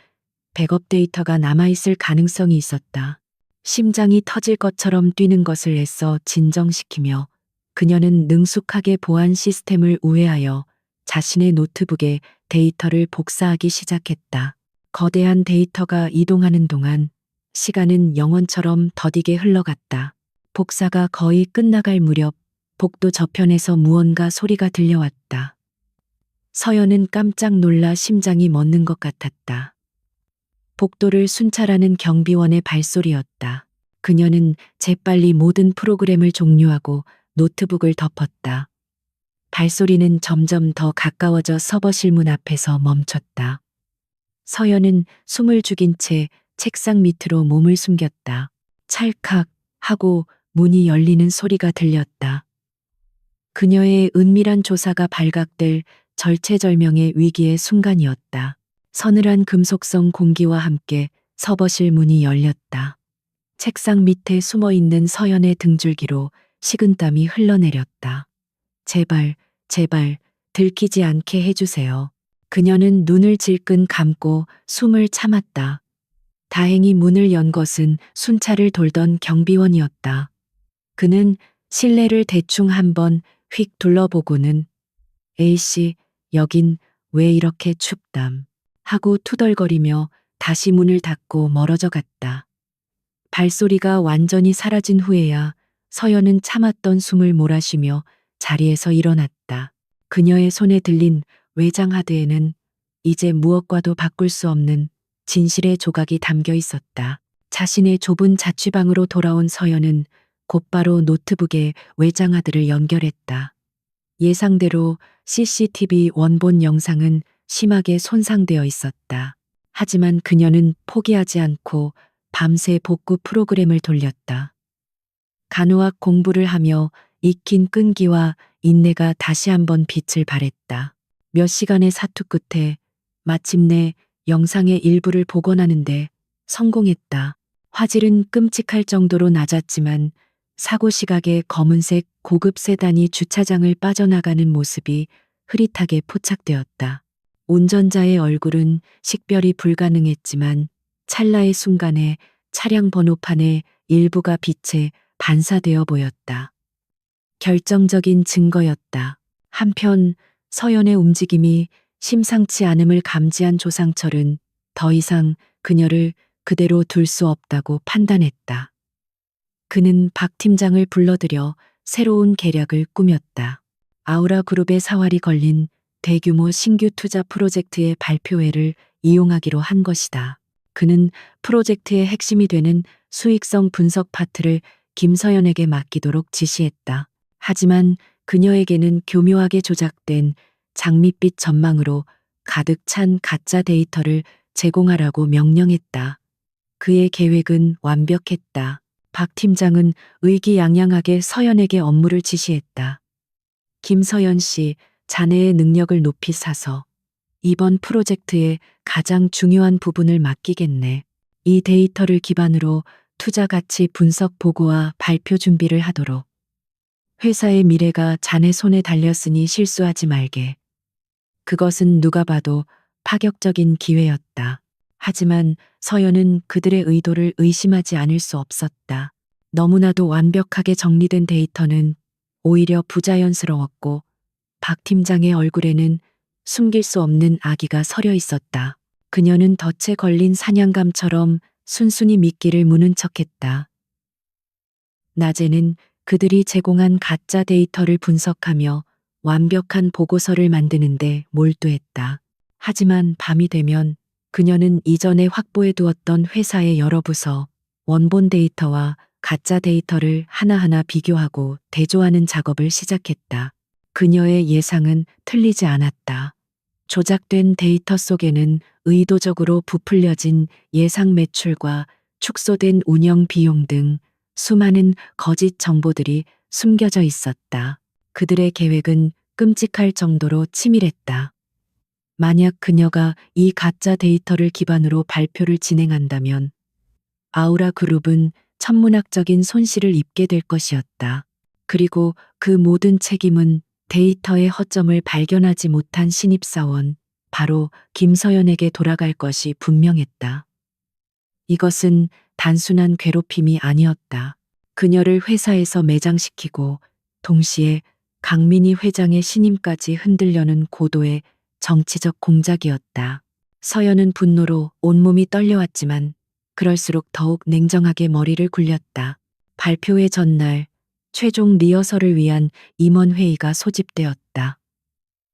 백업 데이터가 남아있을 가능성이 있었다. 심장이 터질 것처럼 뛰는 것을 애써 진정시키며 그녀는 능숙하게 보안 시스템을 우회하여 자신의 노트북에 데이터를 복사하기 시작했다. 거대한 데이터가 이동하는 동안 시간은 영원처럼 더디게 흘러갔다. 복사가 거의 끝나갈 무렵 복도 저편에서 무언가 소리가 들려왔다. 서연은 깜짝 놀라 심장이 멎는 것 같았다. 복도를 순찰하는 경비원의 발소리였다. 그녀는 재빨리 모든 프로그램을 종료하고 노트북을 덮었다. 발소리는 점점 더 가까워져 서버실 문 앞에서 멈췄다. 서연은 숨을 죽인 채 책상 밑으로 몸을 숨겼다. 찰칵 하고 문이 열리는 소리가 들렸다. 그녀의 은밀한 조사가 발각될 절체절명의 위기의 순간이었다. 서늘한 금속성 공기와 함께 서버실 문이 열렸다. 책상 밑에 숨어 있는 서연의 등줄기로 식은땀이 흘러내렸다. 제발, 제발, 들키지 않게 해주세요. 그녀는 눈을 질끈 감고 숨을 참았다. 다행히 문을 연 것은 순찰을 돌던 경비원이었다. 그는 실내를 대충 한번 휙 둘러보고는 A씨, 여긴 왜 이렇게 춥담? 하고 투덜거리며 다시 문을 닫고 멀어져 갔다. 발소리가 완전히 사라진 후에야 서연은 참았던 숨을 몰아쉬며 자리에서 일어났다. 그녀의 손에 들린 외장하드에는 이제 무엇과도 바꿀 수 없는 진실의 조각이 담겨 있었다. 자신의 좁은 자취방으로 돌아온 서연은 곧바로 노트북에 외장하드를 연결했다. 예상대로 CCTV 원본 영상은 심하게 손상되어 있었다. 하지만 그녀는 포기하지 않고 밤새 복구 프로그램을 돌렸다. 간호학 공부를 하며 익힌 끈기와 인내가 다시 한번 빛을 발했다. 몇 시간의 사투 끝에 마침내 영상의 일부를 복원하는데 성공했다. 화질은 끔찍할 정도로 낮았지만 사고 시각에 검은색 고급 세단이 주차장을 빠져나가는 모습이 흐릿하게 포착되었다. 운전자의 얼굴은 식별이 불가능했지만 찰나의 순간에 차량 번호판의 일부가 빛에 반사되어 보였다. 결정적인 증거였다. 한편 서연의 움직임이 심상치 않음을 감지한 조상철은 더 이상 그녀를 그대로 둘 수 없다고 판단했다. 그는 박 팀장을 불러들여 새로운 계략을 꾸몄다. 아우라 그룹의 사활이 걸린 대규모 신규 투자 프로젝트의 발표회를 이용하기로 한 것이다. 그는 프로젝트의 핵심이 되는 수익성 분석 파트를 김서연에게 맡기도록 지시했다. 하지만 그녀에게는 교묘하게 조작된 장밋빛 전망으로 가득 찬 가짜 데이터를 제공하라고 명령했다. 그의 계획은 완벽했다. 박 팀장은 의기양양하게 서연에게 업무를 지시했다. 김서연 씨, 자네의 능력을 높이 사서 이번 프로젝트의 가장 중요한 부분을 맡기겠네. 이 데이터를 기반으로 투자 가치 분석 보고와 발표 준비를 하도록. 회사의 미래가 자네 손에 달렸으니 실수하지 말게. 그것은 누가 봐도 파격적인 기회였다. 하지만 서연은 그들의 의도를 의심하지 않을 수 없었다. 너무나도 완벽하게 정리된 데이터는 오히려 부자연스러웠고 박 팀장의 얼굴에는 숨길 수 없는 악의가 서려 있었다. 그녀는 덫에 걸린 사냥감처럼 순순히 미끼를 무는 척했다. 낮에는 그들이 제공한 가짜 데이터를 분석하며 완벽한 보고서를 만드는데 몰두했다. 하지만 밤이 되면 그녀는 이전에 확보해 두었던 회사의 여러 부서, 원본 데이터와 가짜 데이터를 하나하나 비교하고 대조하는 작업을 시작했다. 그녀의 예상은 틀리지 않았다. 조작된 데이터 속에는 의도적으로 부풀려진 예상 매출과 축소된 운영 비용 등 수많은 거짓 정보들이 숨겨져 있었다. 그들의 계획은 끔찍할 정도로 치밀했다. 만약 그녀가 이 가짜 데이터를 기반으로 발표를 진행한다면 아우라 그룹은 천문학적인 손실을 입게 될 것이었다. 그리고 그 모든 책임은 데이터의 허점을 발견하지 못한 신입사원, 바로 김서연에게 돌아갈 것이 분명했다. 이것은 단순한 괴롭힘이 아니었다. 그녀를 회사에서 매장시키고 동시에 강민희 회장의 신임까지 흔들려는 고도의 정치적 공작이었다. 서연은 분노로 온몸이 떨려왔지만 그럴수록 더욱 냉정하게 머리를 굴렸다. 발표회 전날 최종 리허설을 위한 임원회의가 소집되었다.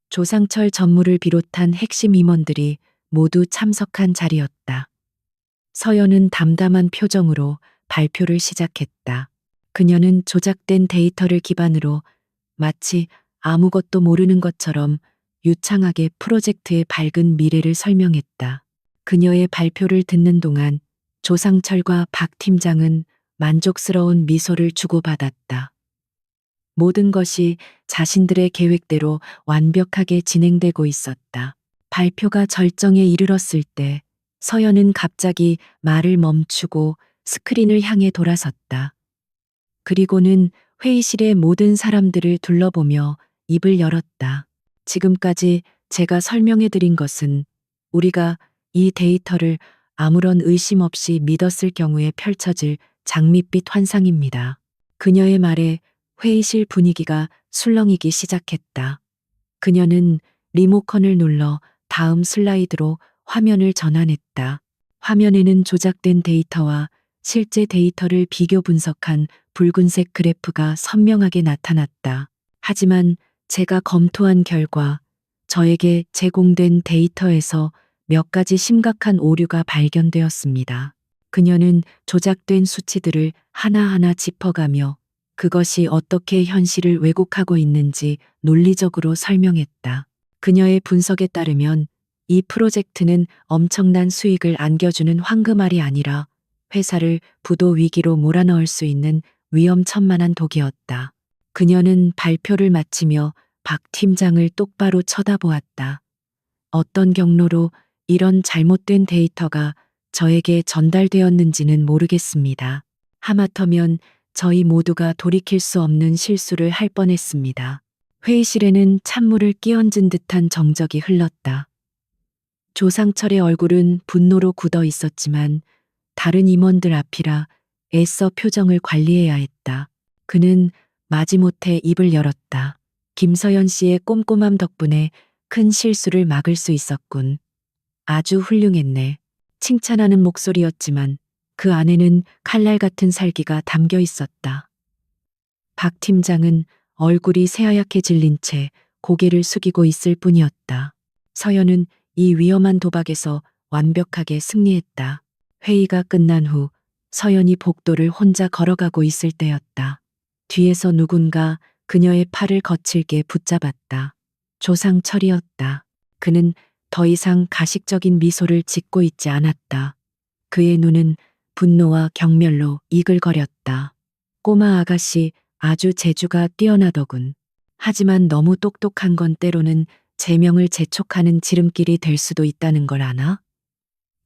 조상철 전무를 비롯한 핵심 임원들이 모두 참석한 자리였다. 서연은 담담한 표정으로 발표를 시작했다. 그녀는 조작된 데이터를 기반으로 마치 아무것도 모르는 것처럼 유창하게 프로젝트의 밝은 미래를 설명했다. 그녀의 발표를 듣는 동안 조상철과 박 팀장은 만족스러운 미소를 주고받았다. 모든 것이 자신들의 계획대로 완벽하게 진행되고 있었다. 발표가 절정에 이르렀을 때 서연은 갑자기 말을 멈추고 스크린을 향해 돌아섰다. 그리고는 회의실의 모든 사람들을 둘러보며 입을 열었다. 지금까지 제가 설명해 드린 것은 우리가 이 데이터를 아무런 의심 없이 믿었을 경우에 펼쳐질 장밋빛 환상입니다. 그녀의 말에 회의실 분위기가 술렁이기 시작했다. 그녀는 리모컨을 눌러 다음 슬라이드로 화면을 전환했다. 화면에는 조작된 데이터와 실제 데이터를 비교 분석한 붉은색 그래프가 선명하게 나타났다. 하지만 제가 검토한 결과 저에게 제공된 데이터에서 몇 가지 심각한 오류가 발견되었습니다. 그녀는 조작된 수치들을 하나하나 짚어가며 그것이 어떻게 현실을 왜곡하고 있는지 논리적으로 설명했다. 그녀의 분석에 따르면 이 프로젝트는 엄청난 수익을 안겨주는 황금알이 아니라 회사를 부도 위기로 몰아넣을 수 있는 위험천만한 독이었다. 그녀는 발표를 마치며 박 팀장을 똑바로 쳐다보았다. 어떤 경로로 이런 잘못된 데이터가 저에게 전달되었는지는 모르겠습니다. 하마터면 저희 모두가 돌이킬 수 없는 실수를 할 뻔했습니다. 회의실에는 찬물을 끼얹은 듯한 정적이 흘렀다. 조상철의 얼굴은 분노로 굳어 있었지만 다른 임원들 앞이라 애써 표정을 관리해야 했다. 그는 마지못해 입을 열었다. 김서연 씨의 꼼꼼함 덕분에 큰 실수를 막을 수 있었군. 아주 훌륭했네. 칭찬하는 목소리였지만 그 안에는 칼날 같은 살기가 담겨 있었다. 박 팀장은 얼굴이 새하얗게 질린 채 고개를 숙이고 있을 뿐이었다. 서연은 이 위험한 도박에서 완벽하게 승리했다. 회의가 끝난 후 서연이 복도를 혼자 걸어가고 있을 때였다. 뒤에서 누군가 그녀의 팔을 거칠게 붙잡았다. 조상철이었다. 그는 더 이상 가식적인 미소를 짓고 있지 않았다. 그의 눈은 분노와 경멸로 이글거렸다. 꼬마 아가씨, 아주 재주가 뛰어나더군. 하지만 너무 똑똑한 건 때로는 제명을 재촉하는 지름길이 될 수도 있다는 걸 아나?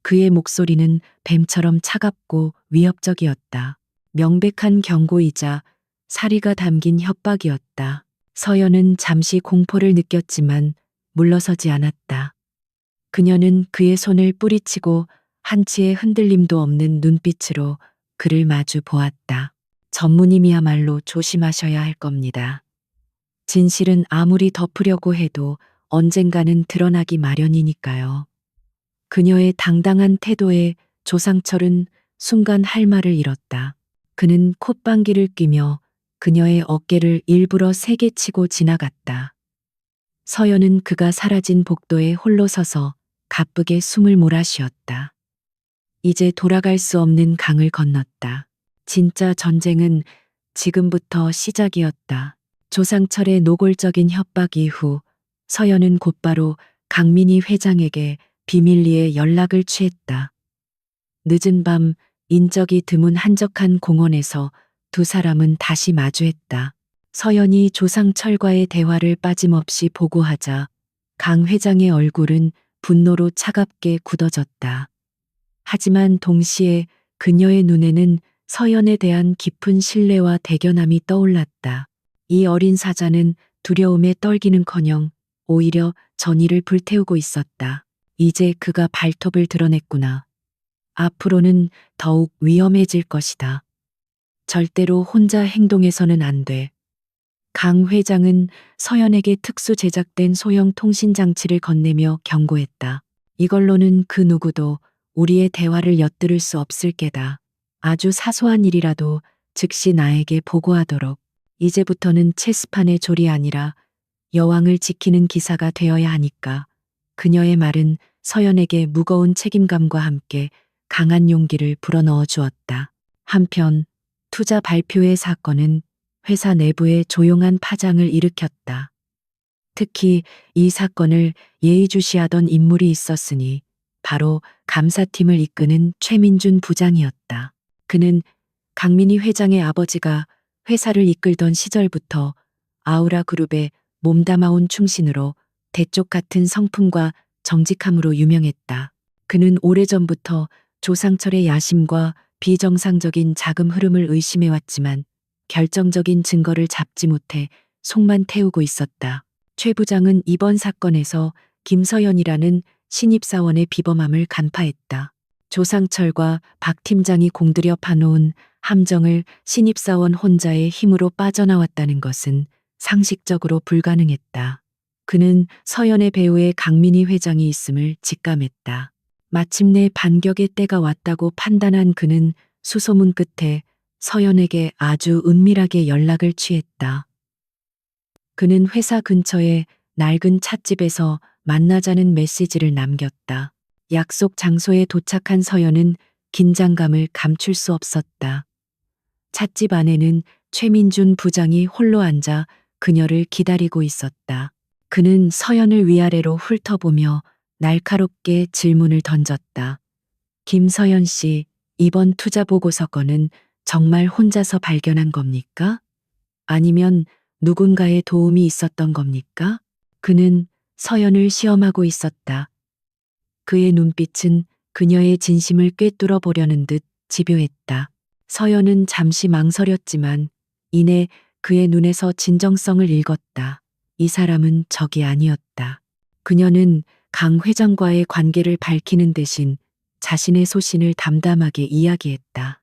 그의 목소리는 뱀처럼 차갑고 위협적이었다. 명백한 경고이자 사리가 담긴 협박이었다. 서연은 잠시 공포를 느꼈지만 물러서지 않았다. 그녀는 그의 손을 뿌리치고 한치의 흔들림도 없는 눈빛으로 그를 마주 보았다. 전무님이야말로 조심하셔야 할 겁니다. 진실은 아무리 덮으려고 해도 언젠가는 드러나기 마련이니까요. 그녀의 당당한 태도에 조상철은 순간 할 말을 잃었다. 그는 콧방귀를 뀌며 그녀의 어깨를 일부러 세게 치고 지나갔다. 서연은 그가 사라진 복도에 홀로 서서 가쁘게 숨을 몰아쉬었다. 이제 돌아갈 수 없는 강을 건넜다. 진짜 전쟁은 지금부터 시작이었다. 조상철의 노골적인 협박 이후 서연은 곧바로 강민희 회장에게 비밀리에 연락을 취했다. 늦은 밤 인적이 드문 한적한 공원에서 두 사람은 다시 마주했다. 서연이 조상철과의 대화를 빠짐없이 보고하자 강 회장의 얼굴은 분노로 차갑게 굳어졌다. 하지만 동시에 그녀의 눈에는 서연에 대한 깊은 신뢰와 대견함이 떠올랐다. 이 어린 사자는 두려움에 떨기는커녕 오히려 전의를 불태우고 있었다. 이제 그가 발톱을 드러냈구나. 앞으로는 더욱 위험해질 것이다. 절대로 혼자 행동해서는 안 돼. 강 회장은 서연에게 특수 제작된 소형 통신 장치를 건네며 경고했다. 이걸로는 그 누구도 우리의 대화를 엿들을 수 없을 게다. 아주 사소한 일이라도 즉시 나에게 보고하도록. 이제부터는 체스판의 졸이 아니라 여왕을 지키는 기사가 되어야 하니까. 그녀의 말은 서연에게 무거운 책임감과 함께 강한 용기를 불어넣어 주었다. 한편 투자 발표회 사건은 회사 내부에 조용한 파장을 일으켰다. 특히 이 사건을 예의주시하던 인물이 있었으니 바로 감사팀을 이끄는 최민준 부장이었다. 그는 강민희 회장의 아버지가 회사를 이끌던 시절부터 아우라 그룹에 몸담아온 충신으로 대쪽 같은 성품과 정직함으로 유명했다. 그는 오래전부터 조상철의 야심과 비정상적인 자금 흐름을 의심해왔지만 결정적인 증거를 잡지 못해 속만 태우고 있었다. 최 부장은 이번 사건에서 김서연이라는 신입사원의 비범함을 간파했다. 조상철과 박 팀장이 공들여 파놓은 함정을 신입사원 혼자의 힘으로 빠져나왔다는 것은 상식적으로 불가능했다. 그는 서연의 배후에 강민희 회장이 있음을 직감했다. 마침내 반격의 때가 왔다고 판단한 그는 수소문 끝에 서연에게 아주 은밀하게 연락을 취했다. 그는 회사 근처의 낡은 찻집에서 만나자는 메시지를 남겼다. 약속 장소에 도착한 서연은 긴장감을 감출 수 없었다. 찻집 안에는 최민준 부장이 홀로 앉아 그녀를 기다리고 있었다. 그는 서연을 위아래로 훑어보며 날카롭게 질문을 던졌다. 김서연 씨, 이번 투자 보고서 건은 정말 혼자서 발견한 겁니까? 아니면 누군가의 도움이 있었던 겁니까? 그는 서연을 시험하고 있었다. 그의 눈빛은 그녀의 진심을 꿰뚫어 보려는 듯 집요했다. 서연은 잠시 망설였지만 이내 그의 눈에서 진정성을 읽었다. 이 사람은 적이 아니었다. 그녀는 강 회장과의 관계를 밝히는 대신 자신의 소신을 담담하게 이야기했다.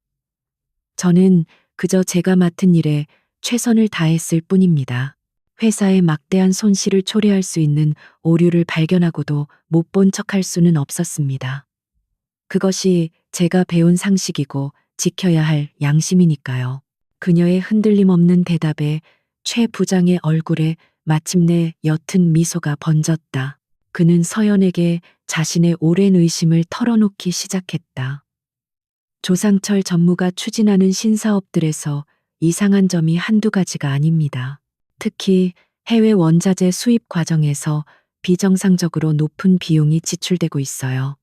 저는 그저 제가 맡은 일에 최선을 다했을 뿐입니다. 회사의 막대한 손실을 초래할 수 있는 오류를 발견하고도 못 본 척할 수는 없었습니다. 그것이 제가 배운 상식이고 지켜야 할 양심이니까요. 그녀의 흔들림 없는 대답에 최 부장의 얼굴에 마침내 옅은 미소가 번졌다. 그는 서연에게 자신의 오랜 의심을 털어놓기 시작했다. 조상철 전무가 추진하는 신사업들에서 이상한 점이 한두 가지가 아닙니다. 특히 해외 원자재 수입 과정에서 비정상적으로 높은 비용이 지출되고 있어요.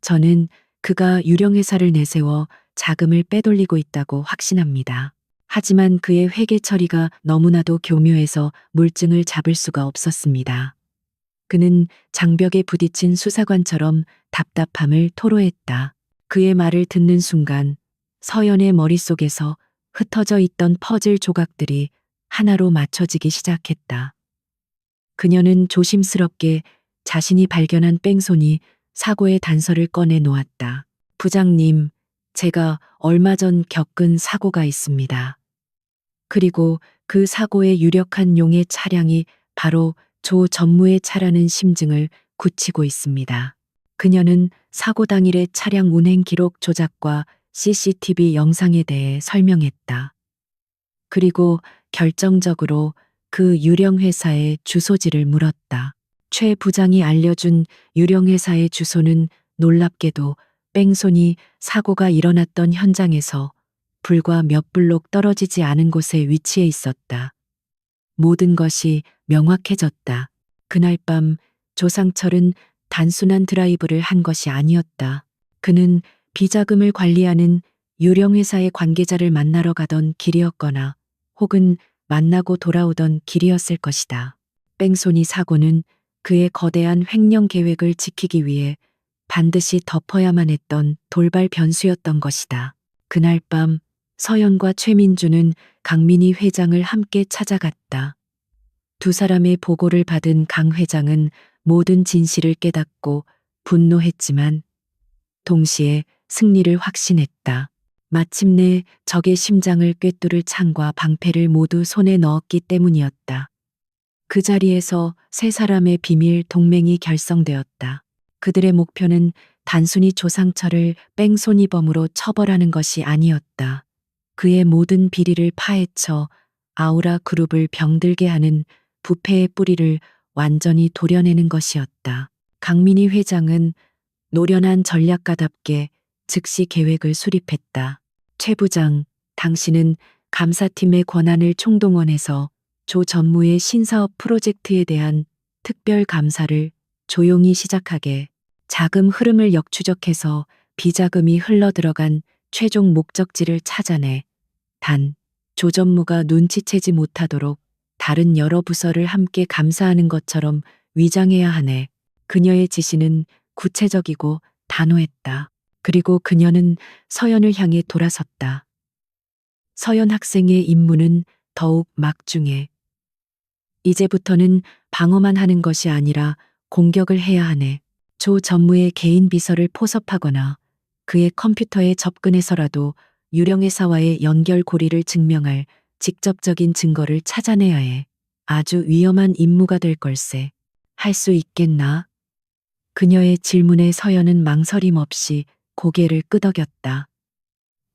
저는 그가 유령회사를 내세워 자금을 빼돌리고 있다고 확신합니다. 하지만 그의 회계 처리가 너무나도 교묘해서 물증을 잡을 수가 없었습니다. 그는 장벽에 부딪힌 수사관처럼 답답함을 토로했다. 그의 말을 듣는 순간 서연의 머릿속에서 흩어져 있던 퍼즐 조각들이 하나로 맞춰지기 시작했다. 그녀는 조심스럽게 자신이 발견한 뺑소니 사고의 단서를 꺼내 놓았다. 부장님, 제가 얼마 전 겪은 사고가 있습니다. 그리고 그 사고의 유력한 용의 차량이 바로 조 전무의 차라는 심증을 굳히고 있습니다. 그녀는 사고 당일의 차량 운행 기록 조작과 CCTV 영상에 대해 설명했다. 그리고 결정적으로 그 유령 회사의 주소지를 물었다. 최 부장이 알려준 유령 회사의 주소는 놀랍게도 뺑소니 사고가 일어났던 현장에서 불과 몇 블록 떨어지지 않은 곳에 위치해 있었다. 모든 것이 명확해졌다. 그날 밤 조상철은 단순한 드라이브를 한 것이 아니었다. 그는 비자금을 관리하는 유령회사의 관계자를 만나러 가던 길이었거나 혹은 만나고 돌아오던 길이었을 것이다. 뺑소니 사고는 그의 거대한 횡령 계획을 지키기 위해 반드시 덮어야만 했던 돌발 변수였던 것이다. 그날 밤 서연과 최민주는 강민희 회장을 함께 찾아갔다. 두 사람의 보고를 받은 강 회장은 모든 진실을 깨닫고 분노했지만 동시에 승리를 확신했다. 마침내 적의 심장을 꿰뚫을 창과 방패를 모두 손에 넣었기 때문이었다. 그 자리에서 세 사람의 비밀 동맹이 결성되었다. 그들의 목표는 단순히 조상철을 뺑소니범으로 처벌하는 것이 아니었다. 그의 모든 비리를 파헤쳐 아우라 그룹을 병들게 하는 부패의 뿌리를 완전히 도려내는 것이었다. 강민희 회장은 노련한 전략가답게 즉시 계획을 수립했다. 최 부장, 당신은 감사팀의 권한을 총동원해서 조 전무의 신사업 프로젝트에 대한 특별 감사를 조용히 시작하게 자금 흐름을 역추적해서 비자금이 흘러들어간 최종 목적지를 찾아내 단 조 전무가 눈치채지 못하도록 다른 여러 부서를 함께 감사하는 것처럼 위장해야 하네. 그녀의 지시는 구체적이고 단호했다. 그리고 그녀는 서연을 향해 돌아섰다. 서연 학생의 임무는 더욱 막중해. 이제부터는 방어만 하는 것이 아니라 공격을 해야 하네. 조 전무의 개인 비서를 포섭하거나 그의 컴퓨터에 접근해서라도 유령회사와의 연결 고리를 증명할 직접적인 증거를 찾아내야 해. 아주 위험한 임무가 될 걸세. 할 수 있겠나? 그녀의 질문에 서연은 망설임 없이 고개를 끄덕였다.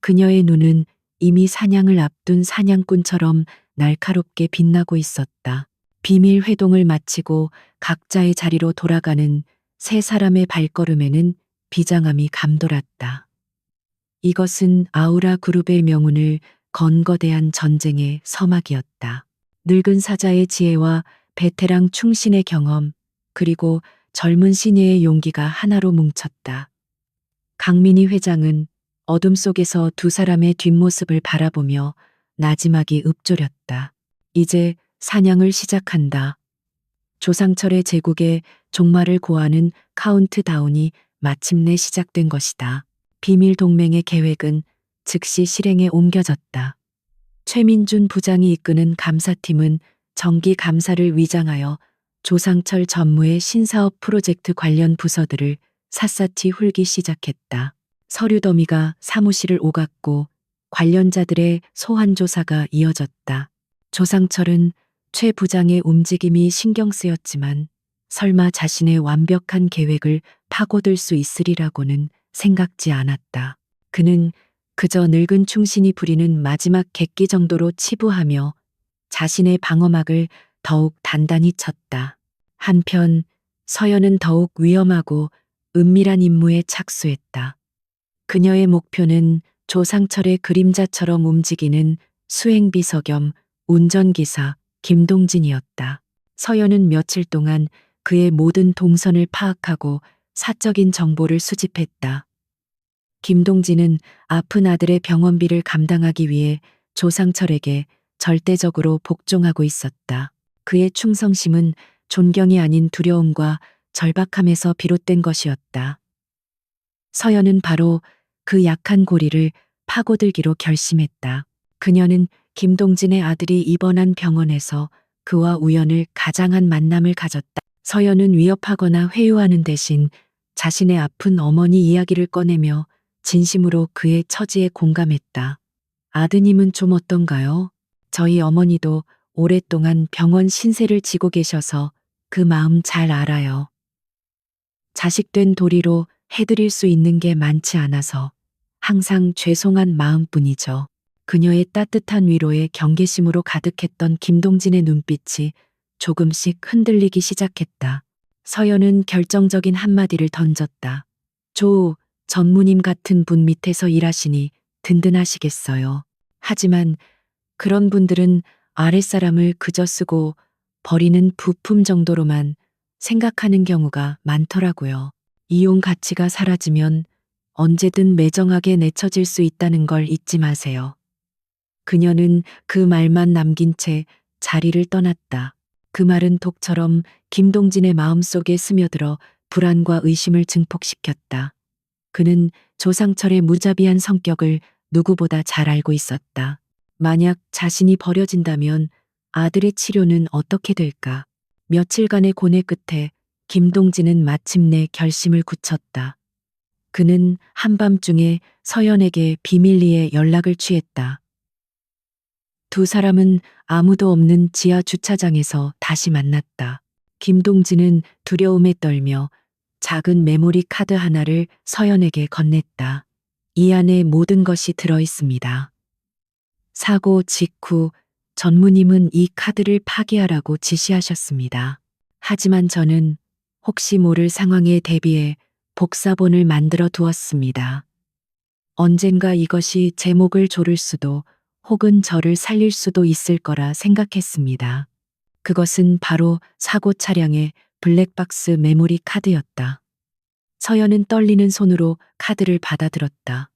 그녀의 눈은 이미 사냥을 앞둔 사냥꾼처럼 날카롭게 빛나고 있었다. 비밀 회동을 마치고 각자의 자리로 돌아가는 세 사람의 발걸음에는 비장함이 감돌았다. 이것은 아우라 그룹의 명운을 건 거대한 전쟁의 서막이었다. 늙은 사자의 지혜와 베테랑 충신의 경험, 그리고 젊은 시녀의 용기가 하나로 뭉쳤다. 강민희 회장은 어둠 속에서 두 사람의 뒷모습을 바라보며 나지막이 읊조렸다. 이제 사냥을 시작한다. 조상철의 제국에 종말을 고하는 카운트다운이 마침내 시작된 것이다. 비밀 동맹의 계획은 즉시 실행에 옮겨졌다. 최민준 부장이 이끄는 감사팀은 정기 감사를 위장하여 조상철 전무의 신사업 프로젝트 관련 부서들을 샅샅이 훑기 시작했다. 서류 더미가 사무실을 오갔고 관련자들의 소환 조사가 이어졌다. 조상철은 최 부장의 움직임이 신경 쓰였지만 설마 자신의 완벽한 계획을 파고들 수 있으리라고는 생각지 않았다. 그는 그저 늙은 충신이 부리는 마지막 객기 정도로 치부하며 자신의 방어막을 더욱 단단히 쳤다. 한편 서연은 더욱 위험하고 은밀한 임무에 착수했다. 그녀의 목표는 조상철의 그림자처럼 움직이는 수행비서 겸 운전기사 김동진이었다. 서연은 며칠 동안 그의 모든 동선을 파악하고 사적인 정보를 수집했다. 김동진은 아픈 아들의 병원비를 감당하기 위해 조상철에게 절대적으로 복종하고 있었다. 그의 충성심은 존경이 아닌 두려움과 절박함에서 비롯된 것이었다. 서연은 바로 그 약한 고리를 파고들기로 결심했다. 그녀는 김동진의 아들이 입원한 병원에서 그와 우연을 가장한 만남을 가졌다. 서연은 위협하거나 회유하는 대신 자신의 아픈 어머니 이야기를 꺼내며 진심으로 그의 처지에 공감했다. 아드님은 좀 어떤가요? 저희 어머니도 오랫동안 병원 신세를 지고 계셔서 그 마음 잘 알아요. 자식된 도리로 해드릴 수 있는 게 많지 않아서 항상 죄송한 마음뿐이죠. 그녀의 따뜻한 위로에 경계심으로 가득했던 김동진의 눈빛이 조금씩 흔들리기 시작했다. 서연은 결정적인 한마디를 던졌다. 조 전무님 같은 분 밑에서 일하시니 든든하시겠어요. 하지만 그런 분들은 아랫사람을 그저 쓰고 버리는 부품 정도로만 생각하는 경우가 많더라고요. 이용 가치가 사라지면 언제든 매정하게 내쳐질 수 있다는 걸 잊지 마세요. 그녀는 그 말만 남긴 채 자리를 떠났다. 그 말은 독처럼 김동진의 마음속에 스며들어 불안과 의심을 증폭시켰다. 그는 조상철의 무자비한 성격을 누구보다 잘 알고 있었다. 만약 자신이 버려진다면 아들의 치료는 어떻게 될까? 며칠간의 고뇌 끝에 김동진은 마침내 결심을 굳혔다. 그는 한밤중에 서연에게 비밀리에 연락을 취했다. 두 사람은 아무도 없는 지하 주차장에서 다시 만났다. 김동진은 두려움에 떨며 작은 메모리 카드 하나를 서연에게 건넸다. 이 안에 모든 것이 들어 있습니다. 사고 직후 전무님은 이 카드를 파기하라고 지시하셨습니다. 하지만 저는 혹시 모를 상황에 대비해 복사본을 만들어 두었습니다. 언젠가 이것이 제 목을 조를 수도 혹은 저를 살릴 수도 있을 거라 생각했습니다. 그것은 바로 사고 차량의 블랙박스 메모리 카드였다. 서연은 떨리는 손으로 카드를 받아들었다.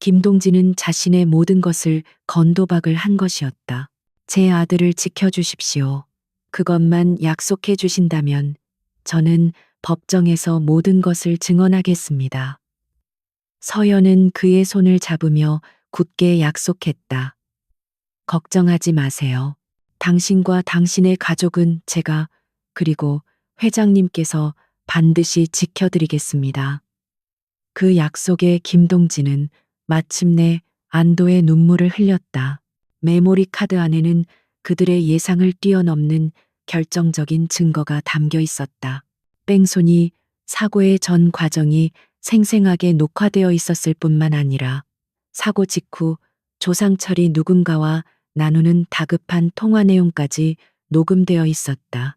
김동진은 자신의 모든 것을 건도박을 한 것이었다. 제 아들을 지켜주십시오. 그것만 약속해 주신다면 저는 법정에서 모든 것을 증언하겠습니다. 서연은 그의 손을 잡으며 굳게 약속했다. 걱정하지 마세요. 당신과 당신의 가족은 제가 그리고 회장님께서 반드시 지켜드리겠습니다. 그 약속에 김동진은 마침내 안도의 눈물을 흘렸다. 메모리 카드 안에는 그들의 예상을 뛰어넘는 결정적인 증거가 담겨 있었다. 뺑소니 사고의 전 과정이 생생하게 녹화되어 있었을 뿐만 아니라 사고 직후 조상철이 누군가와 나누는 다급한 통화 내용까지 녹음되어 있었다.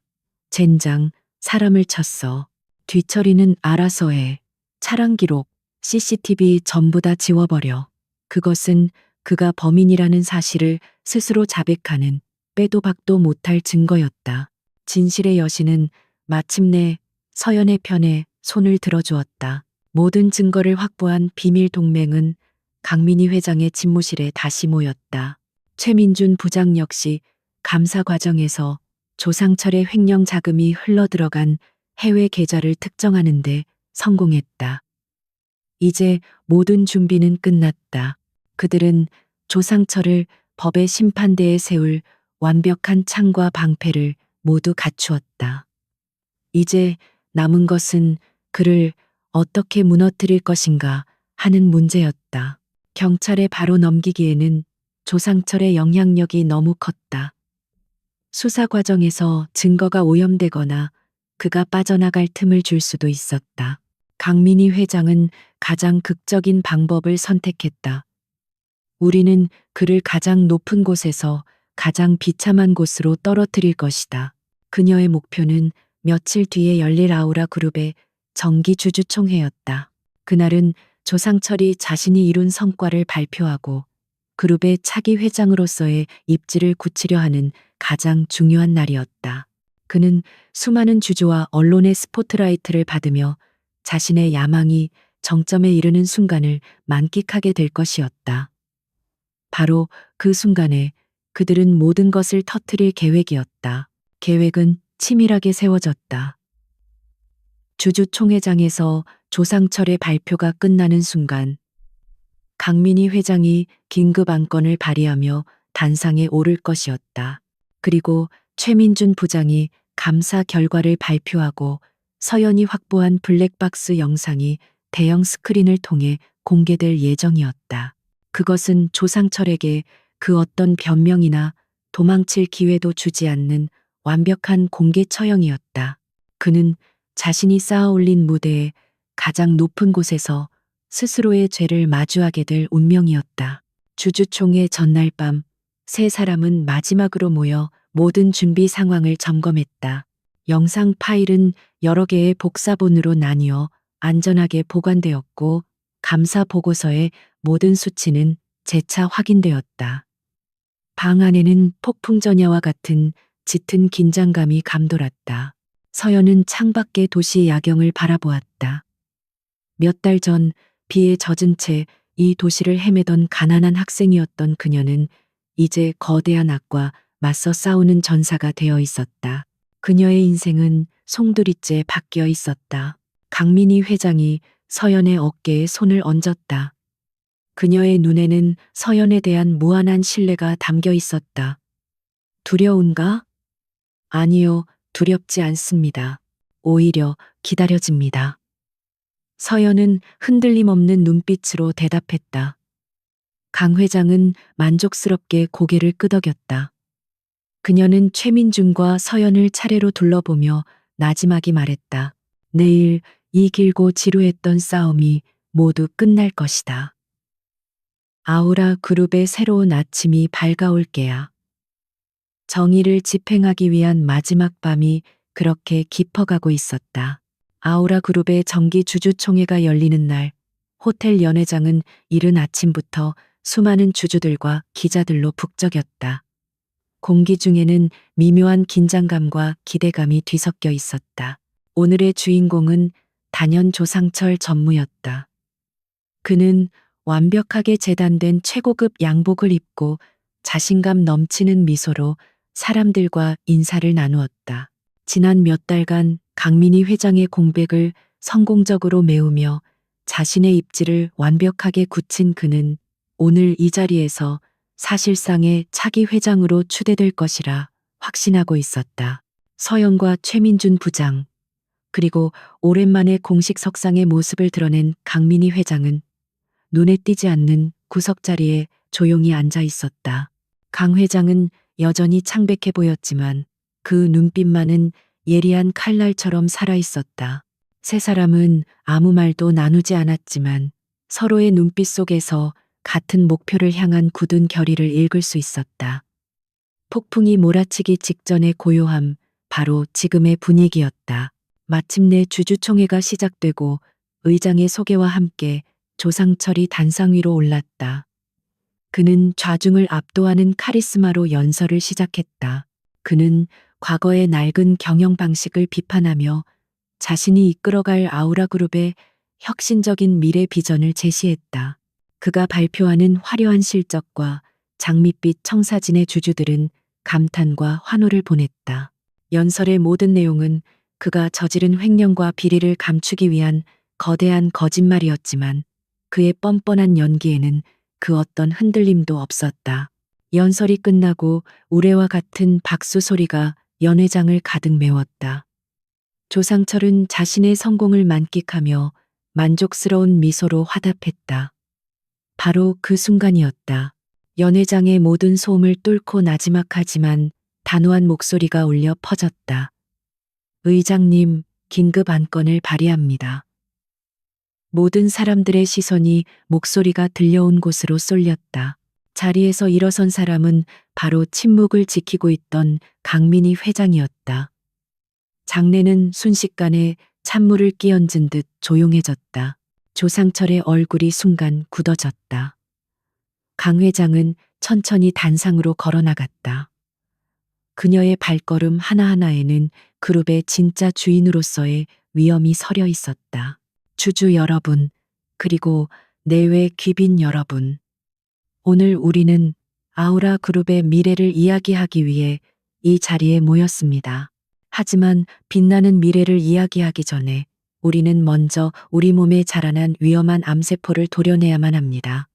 젠장, 사람을 쳤어. 뒤처리는 알아서 해. 차량 기록, CCTV 전부 다 지워버려. 그것은 그가 범인이라는 사실을 스스로 자백하는 빼도 박도 못할 증거였다. 진실의 여신은 마침내 서연의 편에 손을 들어주었다. 모든 증거를 확보한 비밀 동맹은 강민희 회장의 집무실에 다시 모였다. 최민준 부장 역시 감사 과정에서 조상철의 횡령 자금이 흘러들어간 해외 계좌를 특정하는데 성공했다. 이제 모든 준비는 끝났다. 그들은 조상철을 법의 심판대에 세울 완벽한 창과 방패를 모두 갖추었다. 이제 남은 것은 그를 어떻게 무너뜨릴 것인가 하는 문제였다. 경찰에 바로 넘기기에는 조상철의 영향력이 너무 컸다. 수사 과정에서 증거가 오염되거나 그가 빠져나갈 틈을 줄 수도 있었다. 강민희 회장은 가장 극적인 방법을 선택했다. 우리는 그를 가장 높은 곳에서 가장 비참한 곳으로 떨어뜨릴 것이다. 그녀의 목표는 며칠 뒤에 열릴 아우라 그룹의 정기 주주총회였다. 그날은 조상철이 자신이 이룬 성과를 발표하고 그룹의 차기 회장으로서의 입지를 굳히려 하는 가장 중요한 날이었다. 그는 수많은 주주와 언론의 스포트라이트를 받으며 자신의 야망이 정점에 이르는 순간을 만끽하게 될 것이었다. 바로 그 순간에 그들은 모든 것을 터뜨릴 계획이었다. 계획은 치밀하게 세워졌다. 주주총회장에서 조상철의 발표가 끝나는 순간 강민희 회장이 긴급 안건을 발의하며 단상에 오를 것이었다. 그리고 최민준 부장이 감사 결과를 발표하고 서연이 확보한 블랙박스 영상이 대형 스크린을 통해 공개될 예정이었다. 그것은 조상철에게 그 어떤 변명이나 도망칠 기회도 주지 않는 완벽한 공개 처형이었다. 그는 자신이 쌓아 올린 무대에 가장 높은 곳에서 스스로의 죄를 마주하게 될 운명이었다. 주주총회 전날 밤 세 사람은 마지막으로 모여 모든 준비 상황을 점검했다. 영상 파일은 여러 개의 복사본으로 나뉘어 안전하게 보관되었고 감사 보고서의 모든 수치는 재차 확인되었다. 방 안에는 폭풍전야와 같은 짙은 긴장감이 감돌았다. 서연은 창밖의 도시 야경을 바라보았다. 몇 달 전 비에 젖은 채 이 도시를 헤매던 가난한 학생이었던 그녀는 이제 거대한 악과 맞서 싸우는 전사가 되어 있었다. 그녀의 인생은 송두리째 바뀌어 있었다. 강민희 회장이 서연의 어깨에 손을 얹었다. 그녀의 눈에는 서연에 대한 무한한 신뢰가 담겨 있었다. 두려운가? 아니요, 두렵지 않습니다. 오히려 기다려집니다. 서연은 흔들림 없는 눈빛으로 대답했다. 강 회장은 만족스럽게 고개를 끄덕였다. 그녀는 최민준과 서연을 차례로 둘러보며 나지막이 말했다. 내일 이 길고 지루했던 싸움이 모두 끝날 것이다. 아우라 그룹의 새로운 아침이 밝아올 게야. 정의를 집행하기 위한 마지막 밤이 그렇게 깊어가고 있었다. 아우라 그룹의 정기 주주총회가 열리는 날, 호텔 연회장은 이른 아침부터 수많은 주주들과 기자들로 북적였다. 공기 중에는 미묘한 긴장감과 기대감이 뒤섞여 있었다. 오늘의 주인공은 단연 조상철 전무였다. 그는 완벽하게 재단된 최고급 양복을 입고 자신감 넘치는 미소로 사람들과 인사를 나누었다. 지난 몇 달간 강민희 회장의 공백을 성공적으로 메우며 자신의 입지를 완벽하게 굳힌 그는 오늘 이 자리에서 사실상의 차기 회장으로 추대될 것이라 확신하고 있었다. 서영과 최민준 부장, 그리고 오랜만에 공식 석상의 모습을 드러낸 강민희 회장은 눈에 띄지 않는 구석 자리에 조용히 앉아 있었다. 강 회장은 여전히 창백해 보였지만 그 눈빛만은 예리한 칼날처럼 살아 있었다. 세 사람은 아무 말도 나누지 않았지만 서로의 눈빛 속에서 같은 목표를 향한 굳은 결의를 읽을 수 있었다. 폭풍이 몰아치기 직전의 고요함, 바로 지금의 분위기였다. 마침내 주주총회가 시작되고 의장의 소개와 함께 조상철이 단상 위로 올랐다. 그는 좌중을 압도하는 카리스마로 연설을 시작했다. 그는 과거의 낡은 경영 방식을 비판하며 자신이 이끌어갈 아우라 그룹의 혁신적인 미래 비전을 제시했다. 그가 발표하는 화려한 실적과 장밋빛 청사진의 주주들은 감탄과 환호를 보냈다. 연설의 모든 내용은 그가 저지른 횡령과 비리를 감추기 위한 거대한 거짓말이었지만 그의 뻔뻔한 연기에는 그 어떤 흔들림도 없었다. 연설이 끝나고 우레와 같은 박수 소리가 연회장을 가득 메웠다. 조상철은 자신의 성공을 만끽하며 만족스러운 미소로 화답했다. 바로 그 순간이었다. 연회장의 모든 소음을 뚫고 나지막하지만 단호한 목소리가 울려 퍼졌다. 의장님, 긴급 안건을 발의합니다. 모든 사람들의 시선이 목소리가 들려온 곳으로 쏠렸다. 자리에서 일어선 사람은 바로 침묵을 지키고 있던 강민희 회장이었다. 장내는 순식간에 찬물을 끼얹은 듯 조용해졌다. 조상철의 얼굴이 순간 굳어졌다. 강 회장은 천천히 단상으로 걸어나갔다. 그녀의 발걸음 하나하나에는 그룹의 진짜 주인으로서의 위엄이 서려 있었다. 주주 여러분, 그리고 내외 귀빈 여러분. 오늘 우리는 아우라 그룹의 미래를 이야기하기 위해 이 자리에 모였습니다. 하지만 빛나는 미래를 이야기하기 전에 우리는 먼저 우리 몸에 자라난 위험한 암세포를 도려내야만 합니다.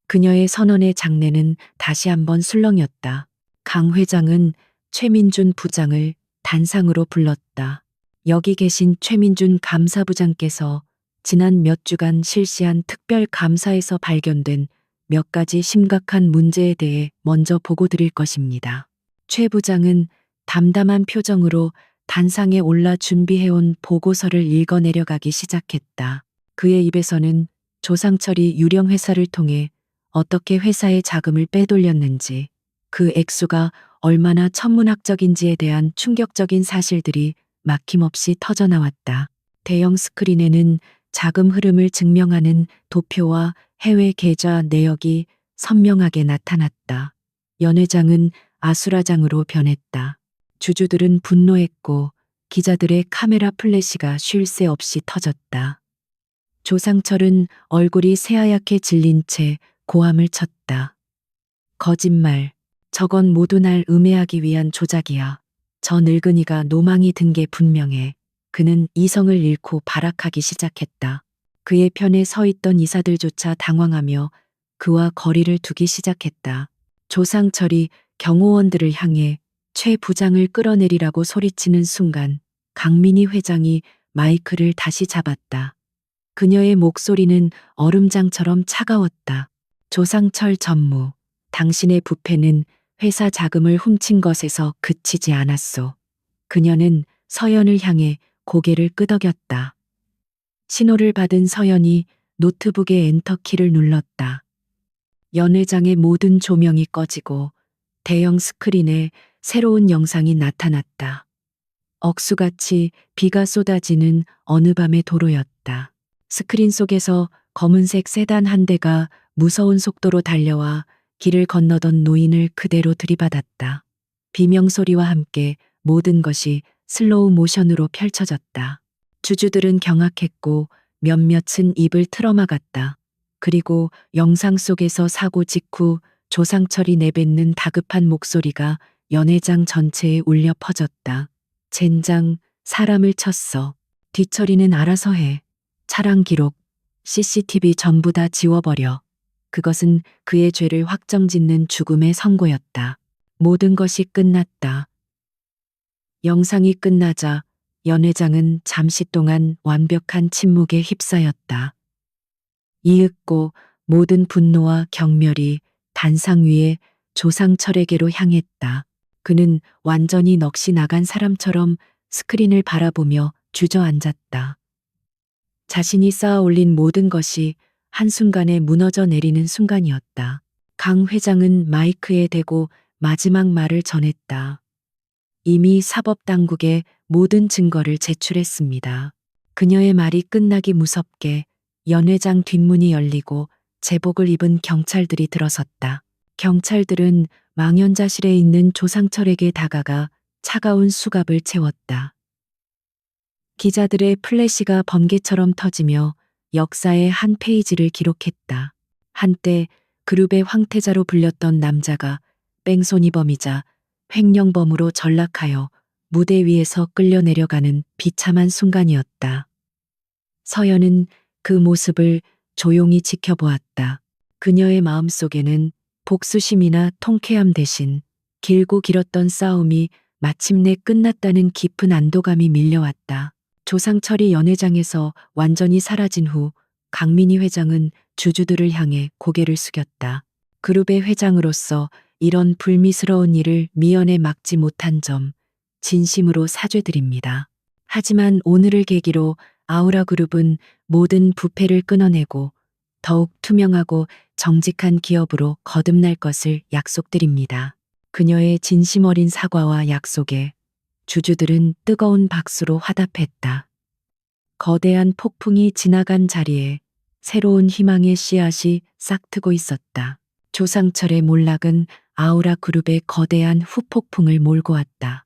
그녀의 선언의 장내는 다시 한번 술렁였다. 강 회장은 최민준 부장을 단상으로 불렀다. 여기 계신 최민준 감사부장께서 지난 몇 주간 실시한 특별 감사에서 발견된 몇 가지 심각한 문제에 대해 먼저 보고 드릴 것입니다. 최 부장은 담담한 표정으로 단상에 올라 준비해온 보고서를 읽어 내려가기 시작했다. 그의 입에서는 조상철이 유령 회사를 통해 어떻게 회사의 자금을 빼돌렸는지, 그 액수가 얼마나 천문학적인지에 대한 충격적인 사실들이 막힘없이 터져나왔다. 대형 스크린에는 자금 흐름을 증명하는 도표와 해외 계좌 내역이 선명하게 나타났다. 연 회장은 아수라장으로 변했다. 주주들은 분노했고 기자들의 카메라 플래시가 쉴 새 없이 터졌다. 조상철은 얼굴이 새하얗게 질린 채 고함을 쳤다. 거짓말. 저건 모두 날 음해하기 위한 조작이야. 저 늙은이가 노망이 든 게 분명해. 그는 이성을 잃고 발악하기 시작했다. 그의 편에 서 있던 이사들조차 당황하며 그와 거리를 두기 시작했다. 조상철이 경호원들을 향해 최 부장을 끌어내리라고 소리치는 순간 강민희 회장이 마이크를 다시 잡았다. 그녀의 목소리는 얼음장처럼 차가웠다. 조상철 전무, 당신의 부패는 회사 자금을 훔친 것에서 그치지 않았소. 그녀는 서연을 향해 고개를 끄덕였다. 신호를 받은 서연이 노트북의 엔터키를 눌렀다. 연 회장의 모든 조명이 꺼지고 대형 스크린에 새로운 영상이 나타났다. 억수같이 비가 쏟아지는 어느 밤의 도로였다. 스크린 속에서 검은색 세단 한 대가 무서운 속도로 달려와 길을 건너던 노인을 그대로 들이받았다. 비명소리와 함께 모든 것이 슬로우 모션으로 펼쳐졌다. 주주들은 경악했고 몇몇은 입을 틀어막았다. 그리고 영상 속에서 사고 직후 조상철이 내뱉는 다급한 목소리가 연회장 전체에 울려 퍼졌다. 젠장, 사람을 쳤어. 뒤처리는 알아서 해. 차량 기록, CCTV 전부 다 지워버려. 그것은 그의 죄를 확정짓는 죽음의 선고였다. 모든 것이 끝났다. 영상이 끝나자 연 회장은 잠시 동안 완벽한 침묵에 휩싸였다. 이윽고 모든 분노와 경멸이 단상 위에 조상철에게로 향했다. 그는 완전히 넋이 나간 사람처럼 스크린을 바라보며 주저앉았다. 자신이 쌓아 올린 모든 것이 한순간에 무너져 내리는 순간이었다. 강 회장은 마이크에 대고 마지막 말을 전했다. 이미 사법당국에 모든 증거를 제출했습니다. 그녀의 말이 끝나기 무섭게 연 회장 뒷문이 열리고 제복을 입은 경찰들이 들어섰다. 경찰들은 망연자실에 있는 조상철에게 다가가 차가운 수갑을 채웠다. 기자들의 플래시가 번개처럼 터지며 역사의 한 페이지를 기록했다. 한때 그룹의 황태자로 불렸던 남자가 뺑소니범이자 횡령범으로 전락하여 무대 위에서 끌려 내려가는 비참한 순간이었다. 서연은 그 모습을 조용히 지켜보았다. 그녀의 마음속에는 복수심이나 통쾌함 대신 길고 길었던 싸움이 마침내 끝났다는 깊은 안도감이 밀려왔다. 조상철이 연회장에서 완전히 사라진 후 강민희 회장은 주주들을 향해 고개를 숙였다. 그룹의 회장으로서 이런 불미스러운 일을 미연에 막지 못한 점 진심으로 사죄드립니다. 하지만 오늘을 계기로 아우라 그룹은 모든 부패를 끊어내고 더욱 투명하고 정직한 기업으로 거듭날 것을 약속드립니다. 그녀의 진심 어린 사과와 약속에 주주들은 뜨거운 박수로 화답했다. 거대한 폭풍이 지나간 자리에 새로운 희망의 씨앗이 싹트고 있었다. 조상철의 몰락은 아우라 그룹의 거대한 후폭풍을 몰고 왔다.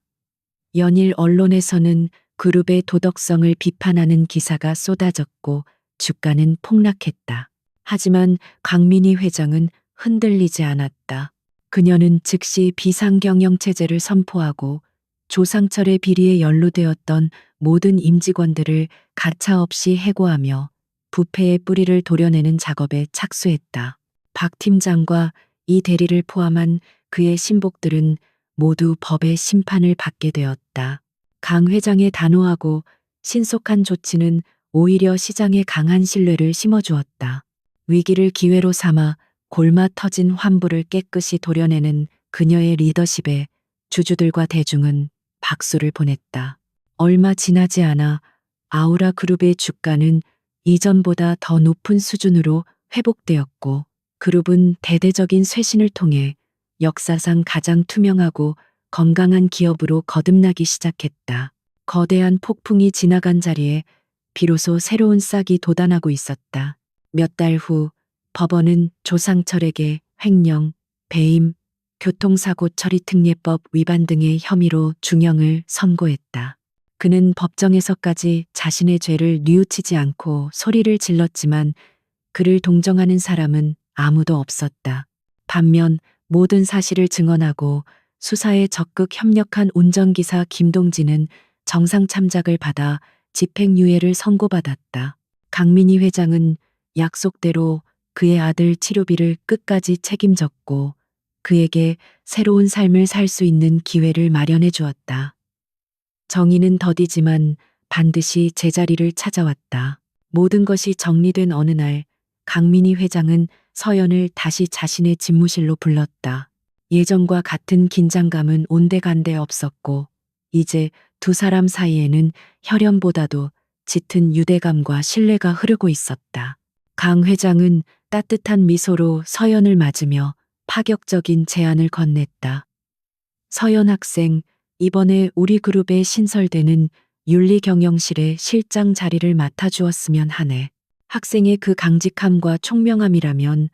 연일 언론에서는 그룹의 도덕성을 비판하는 기사가 쏟아졌고 주가는 폭락했다. 하지만 강민희 회장은 흔들리지 않았다. 그녀는 즉시 비상경영체제를 선포하고 조상철의 비리에 연루되었던 모든 임직원들을 가차없이 해고하며 부패의 뿌리를 도려내는 작업에 착수했다. 박 팀장과 이 대리를 포함한 그의 신복들은 모두 법의 심판을 받게 되었다. 강 회장의 단호하고 신속한 조치는 오히려 시장에 강한 신뢰를 심어주었다. 위기를 기회로 삼아 골마 터진 환부를 깨끗이 도려내는 그녀의 리더십에 주주들과 대중은 박수를 보냈다. 얼마 지나지 않아 아우라 그룹의 주가는 이전보다 더 높은 수준으로 회복되었고 그룹은 대대적인 쇄신을 통해 역사상 가장 투명하고 건강한 기업으로 거듭나기 시작했다. 거대한 폭풍이 지나간 자리에 비로소 새로운 싹이 돋아나고 있었다. 몇 달 후 법원은 조상철에게 횡령, 배임, 교통사고 처리 특례법 위반 등의 혐의로 중형을 선고했다. 그는 법정에서까지 자신의 죄를 뉘우치지 않고 소리를 질렀지만 그를 동정하는 사람은 아무도 없었다. 반면 모든 사실을 증언하고 수사에 적극 협력한 운전기사 김동진은 정상 참작을 받아 집행유예를 선고받았다. 강민희 회장은 약속대로 그의 아들 치료비를 끝까지 책임졌고 그에게 새로운 삶을 살 수 있는 기회를 마련해 주었다. 정의는 더디지만 반드시 제자리를 찾아왔다. 모든 것이 정리된 어느 날 강민희 회장은 서연을 다시 자신의 집무실로 불렀다. 예전과 같은 긴장감은 온데간데 없었고 이제 두 사람 사이에는 혈연보다도 짙은 유대감과 신뢰가 흐르고 있었다. 강 회장은 따뜻한 미소로 서연을 맞으며 파격적인 제안을 건넸다. 서연 학생, 이번에 우리 그룹에 신설되는 윤리경영실의 실장 자리를 맡아주었으면 하네. 학생의 그 강직함과 총명함이라면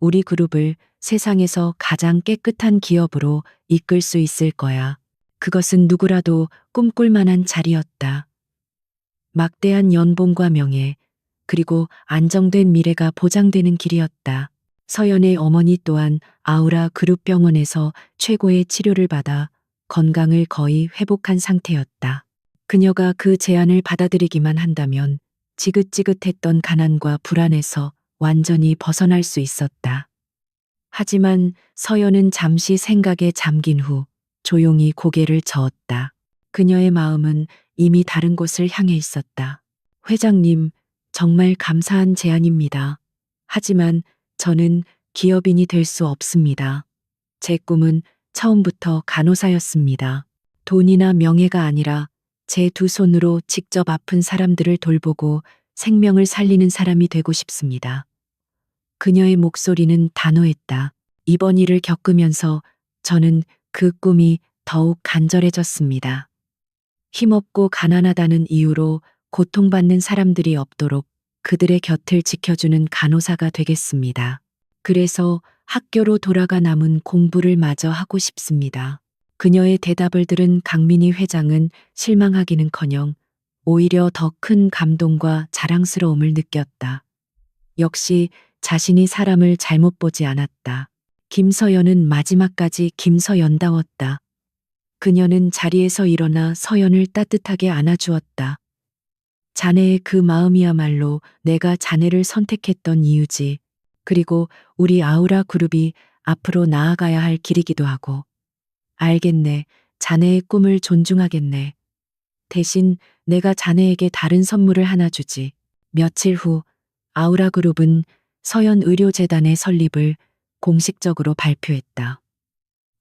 우리 그룹을 세상에서 가장 깨끗한 기업으로 이끌 수 있을 거야. 그것은 누구라도 꿈꿀 만한 자리였다. 막대한 연봉과 명예, 그리고 안정된 미래가 보장되는 길이었다. 서연의 어머니 또한 아우라 그룹병원에서 최고의 치료를 받아 건강을 거의 회복한 상태였다. 그녀가 그 제안을 받아들이기만 한다면 지긋지긋했던 가난과 불안에서 완전히 벗어날 수 있었다. 하지만 서연은 잠시 생각에 잠긴 후 조용히 고개를 저었다. 그녀의 마음은 이미 다른 곳을 향해 있었다. 회장님, 정말 감사한 제안입니다. 하지만 저는 기업인이 될 수 없습니다. 제 꿈은 처음부터 간호사였습니다. 돈이나 명예가 아니라 제 두 손으로 직접 아픈 사람들을 돌보고 생명을 살리는 사람이 되고 싶습니다. 그녀의 목소리는 단호했다. 이번 일을 겪으면서 저는 그 꿈이 더욱 간절해졌습니다. 힘없고 가난하다는 이유로 고통받는 사람들이 없도록 그들의 곁을 지켜주는 간호사가 되겠습니다. 그래서 학교로 돌아가 남은 공부를 마저 하고 싶습니다. 그녀의 대답을 들은 강민희 회장은 실망하기는커녕 오히려 더 큰 감동과 자랑스러움을 느꼈다. 역시 자신이 사람을 잘못 보지 않았다. 김서연은 마지막까지 김서연다웠다. 그녀는 자리에서 일어나 서연을 따뜻하게 안아주었다. 자네의 그 마음이야말로 내가 자네를 선택했던 이유지. 그리고 우리 아우라 그룹이 앞으로 나아가야 할 길이기도 하고. 알겠네. 자네의 꿈을 존중하겠네. 대신 내가 자네에게 다른 선물을 하나 주지. 며칠 후 아우라 그룹은 서연 의료재단의 설립을 공식적으로 발표했다.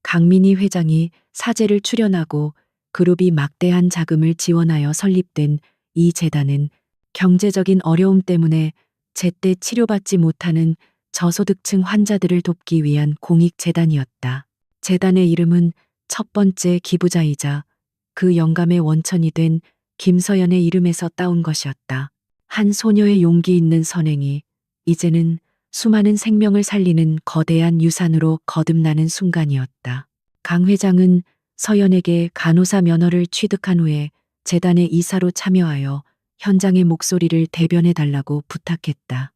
강민희 회장이 사재를 출연하고 그룹이 막대한 자금을 지원하여 설립된 이 재단은 경제적인 어려움 때문에 제때 치료받지 못하는 저소득층 환자들을 돕기 위한 공익재단이었다. 재단의 이름은 첫 번째 기부자이자 그 영감의 원천이 된 김서연의 이름에서 따온 것이었다. 한 소녀의 용기 있는 선행이 이제는 수많은 생명을 살리는 거대한 유산으로 거듭나는 순간이었다. 강 회장은 서연에게 간호사 면허를 취득한 후에 재단의 이사로 참여하여 현장의 목소리를 대변해 달라고 부탁했다.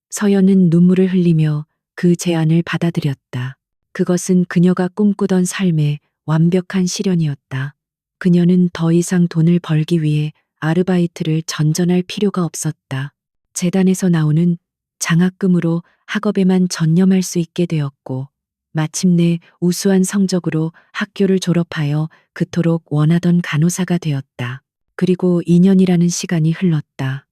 서연은 눈물을 흘리며 그 제안을 받아들였다. 그것은 그녀가 꿈꾸던 삶의 완벽한 실현이었다. 그녀는 더 이상 돈을 벌기 위해 아르바이트를 전전할 필요가 없었다. 재단에서 나오는 장학금으로 학업에만 전념할 수 있게 되었고, 마침내 우수한 성적으로 학교를 졸업하여 그토록 원하던 간호사가 되었다. 그리고 2년이라는 시간이 흘렀다.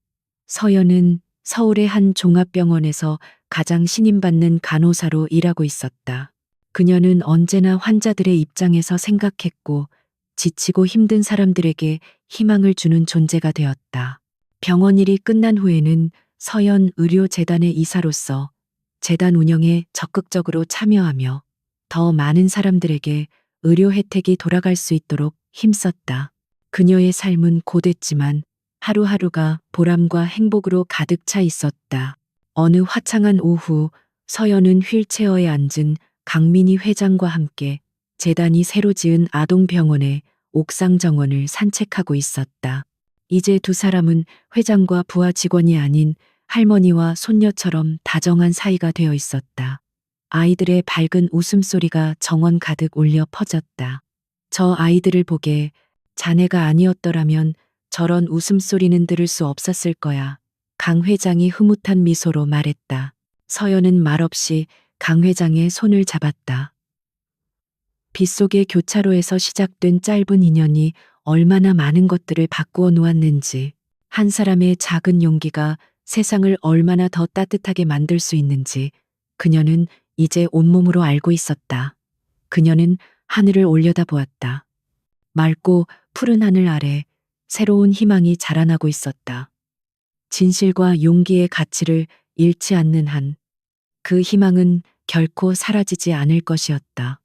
서연은 서울의 한 종합병원에서 가장 신임받는 간호사로 일하고 있었다. 그녀는 언제나 환자들의 입장에서 생각했고, 지치고 힘든 사람들에게 희망을 주는 존재가 되었다. 병원 일이 끝난 후에는 서연 의료재단의 이사로서 재단 운영에 적극적으로 참여하며 더 많은 사람들에게 의료 혜택이 돌아갈 수 있도록 힘썼다. 그녀의 삶은 고됐지만 하루하루가 보람과 행복으로 가득 차 있었다. 어느 화창한 오후 서연은 휠체어에 앉은 강민희 회장과 함께 재단이 새로 지은 아동병원의 옥상 정원을 산책하고 있었다. 이제 두 사람은 회장과 부하 직원이 아닌 할머니와 손녀처럼 다정한 사이가 되어 있었다. 아이들의 밝은 웃음소리가 정원 가득 울려 퍼졌다. 저 아이들을 보게 자네가 아니었더라면 저런 웃음소리는 들을 수 없었을 거야. 강 회장이 흐뭇한 미소로 말했다. 서연은 말없이 강 회장의 손을 잡았다. 빗속의 교차로에서 시작된 짧은 인연이 얼마나 많은 것들을 바꾸어 놓았는지, 한 사람의 작은 용기가 세상을 얼마나 더 따뜻하게 만들 수 있는지 그녀는 이제 온몸으로 알고 있었다. 그녀는 하늘을 올려다보았다. 맑고 푸른 하늘 아래 새로운 희망이 자라나고 있었다. 진실과 용기의 가치를 잃지 않는 한 그 희망은 결코 사라지지 않을 것이었다.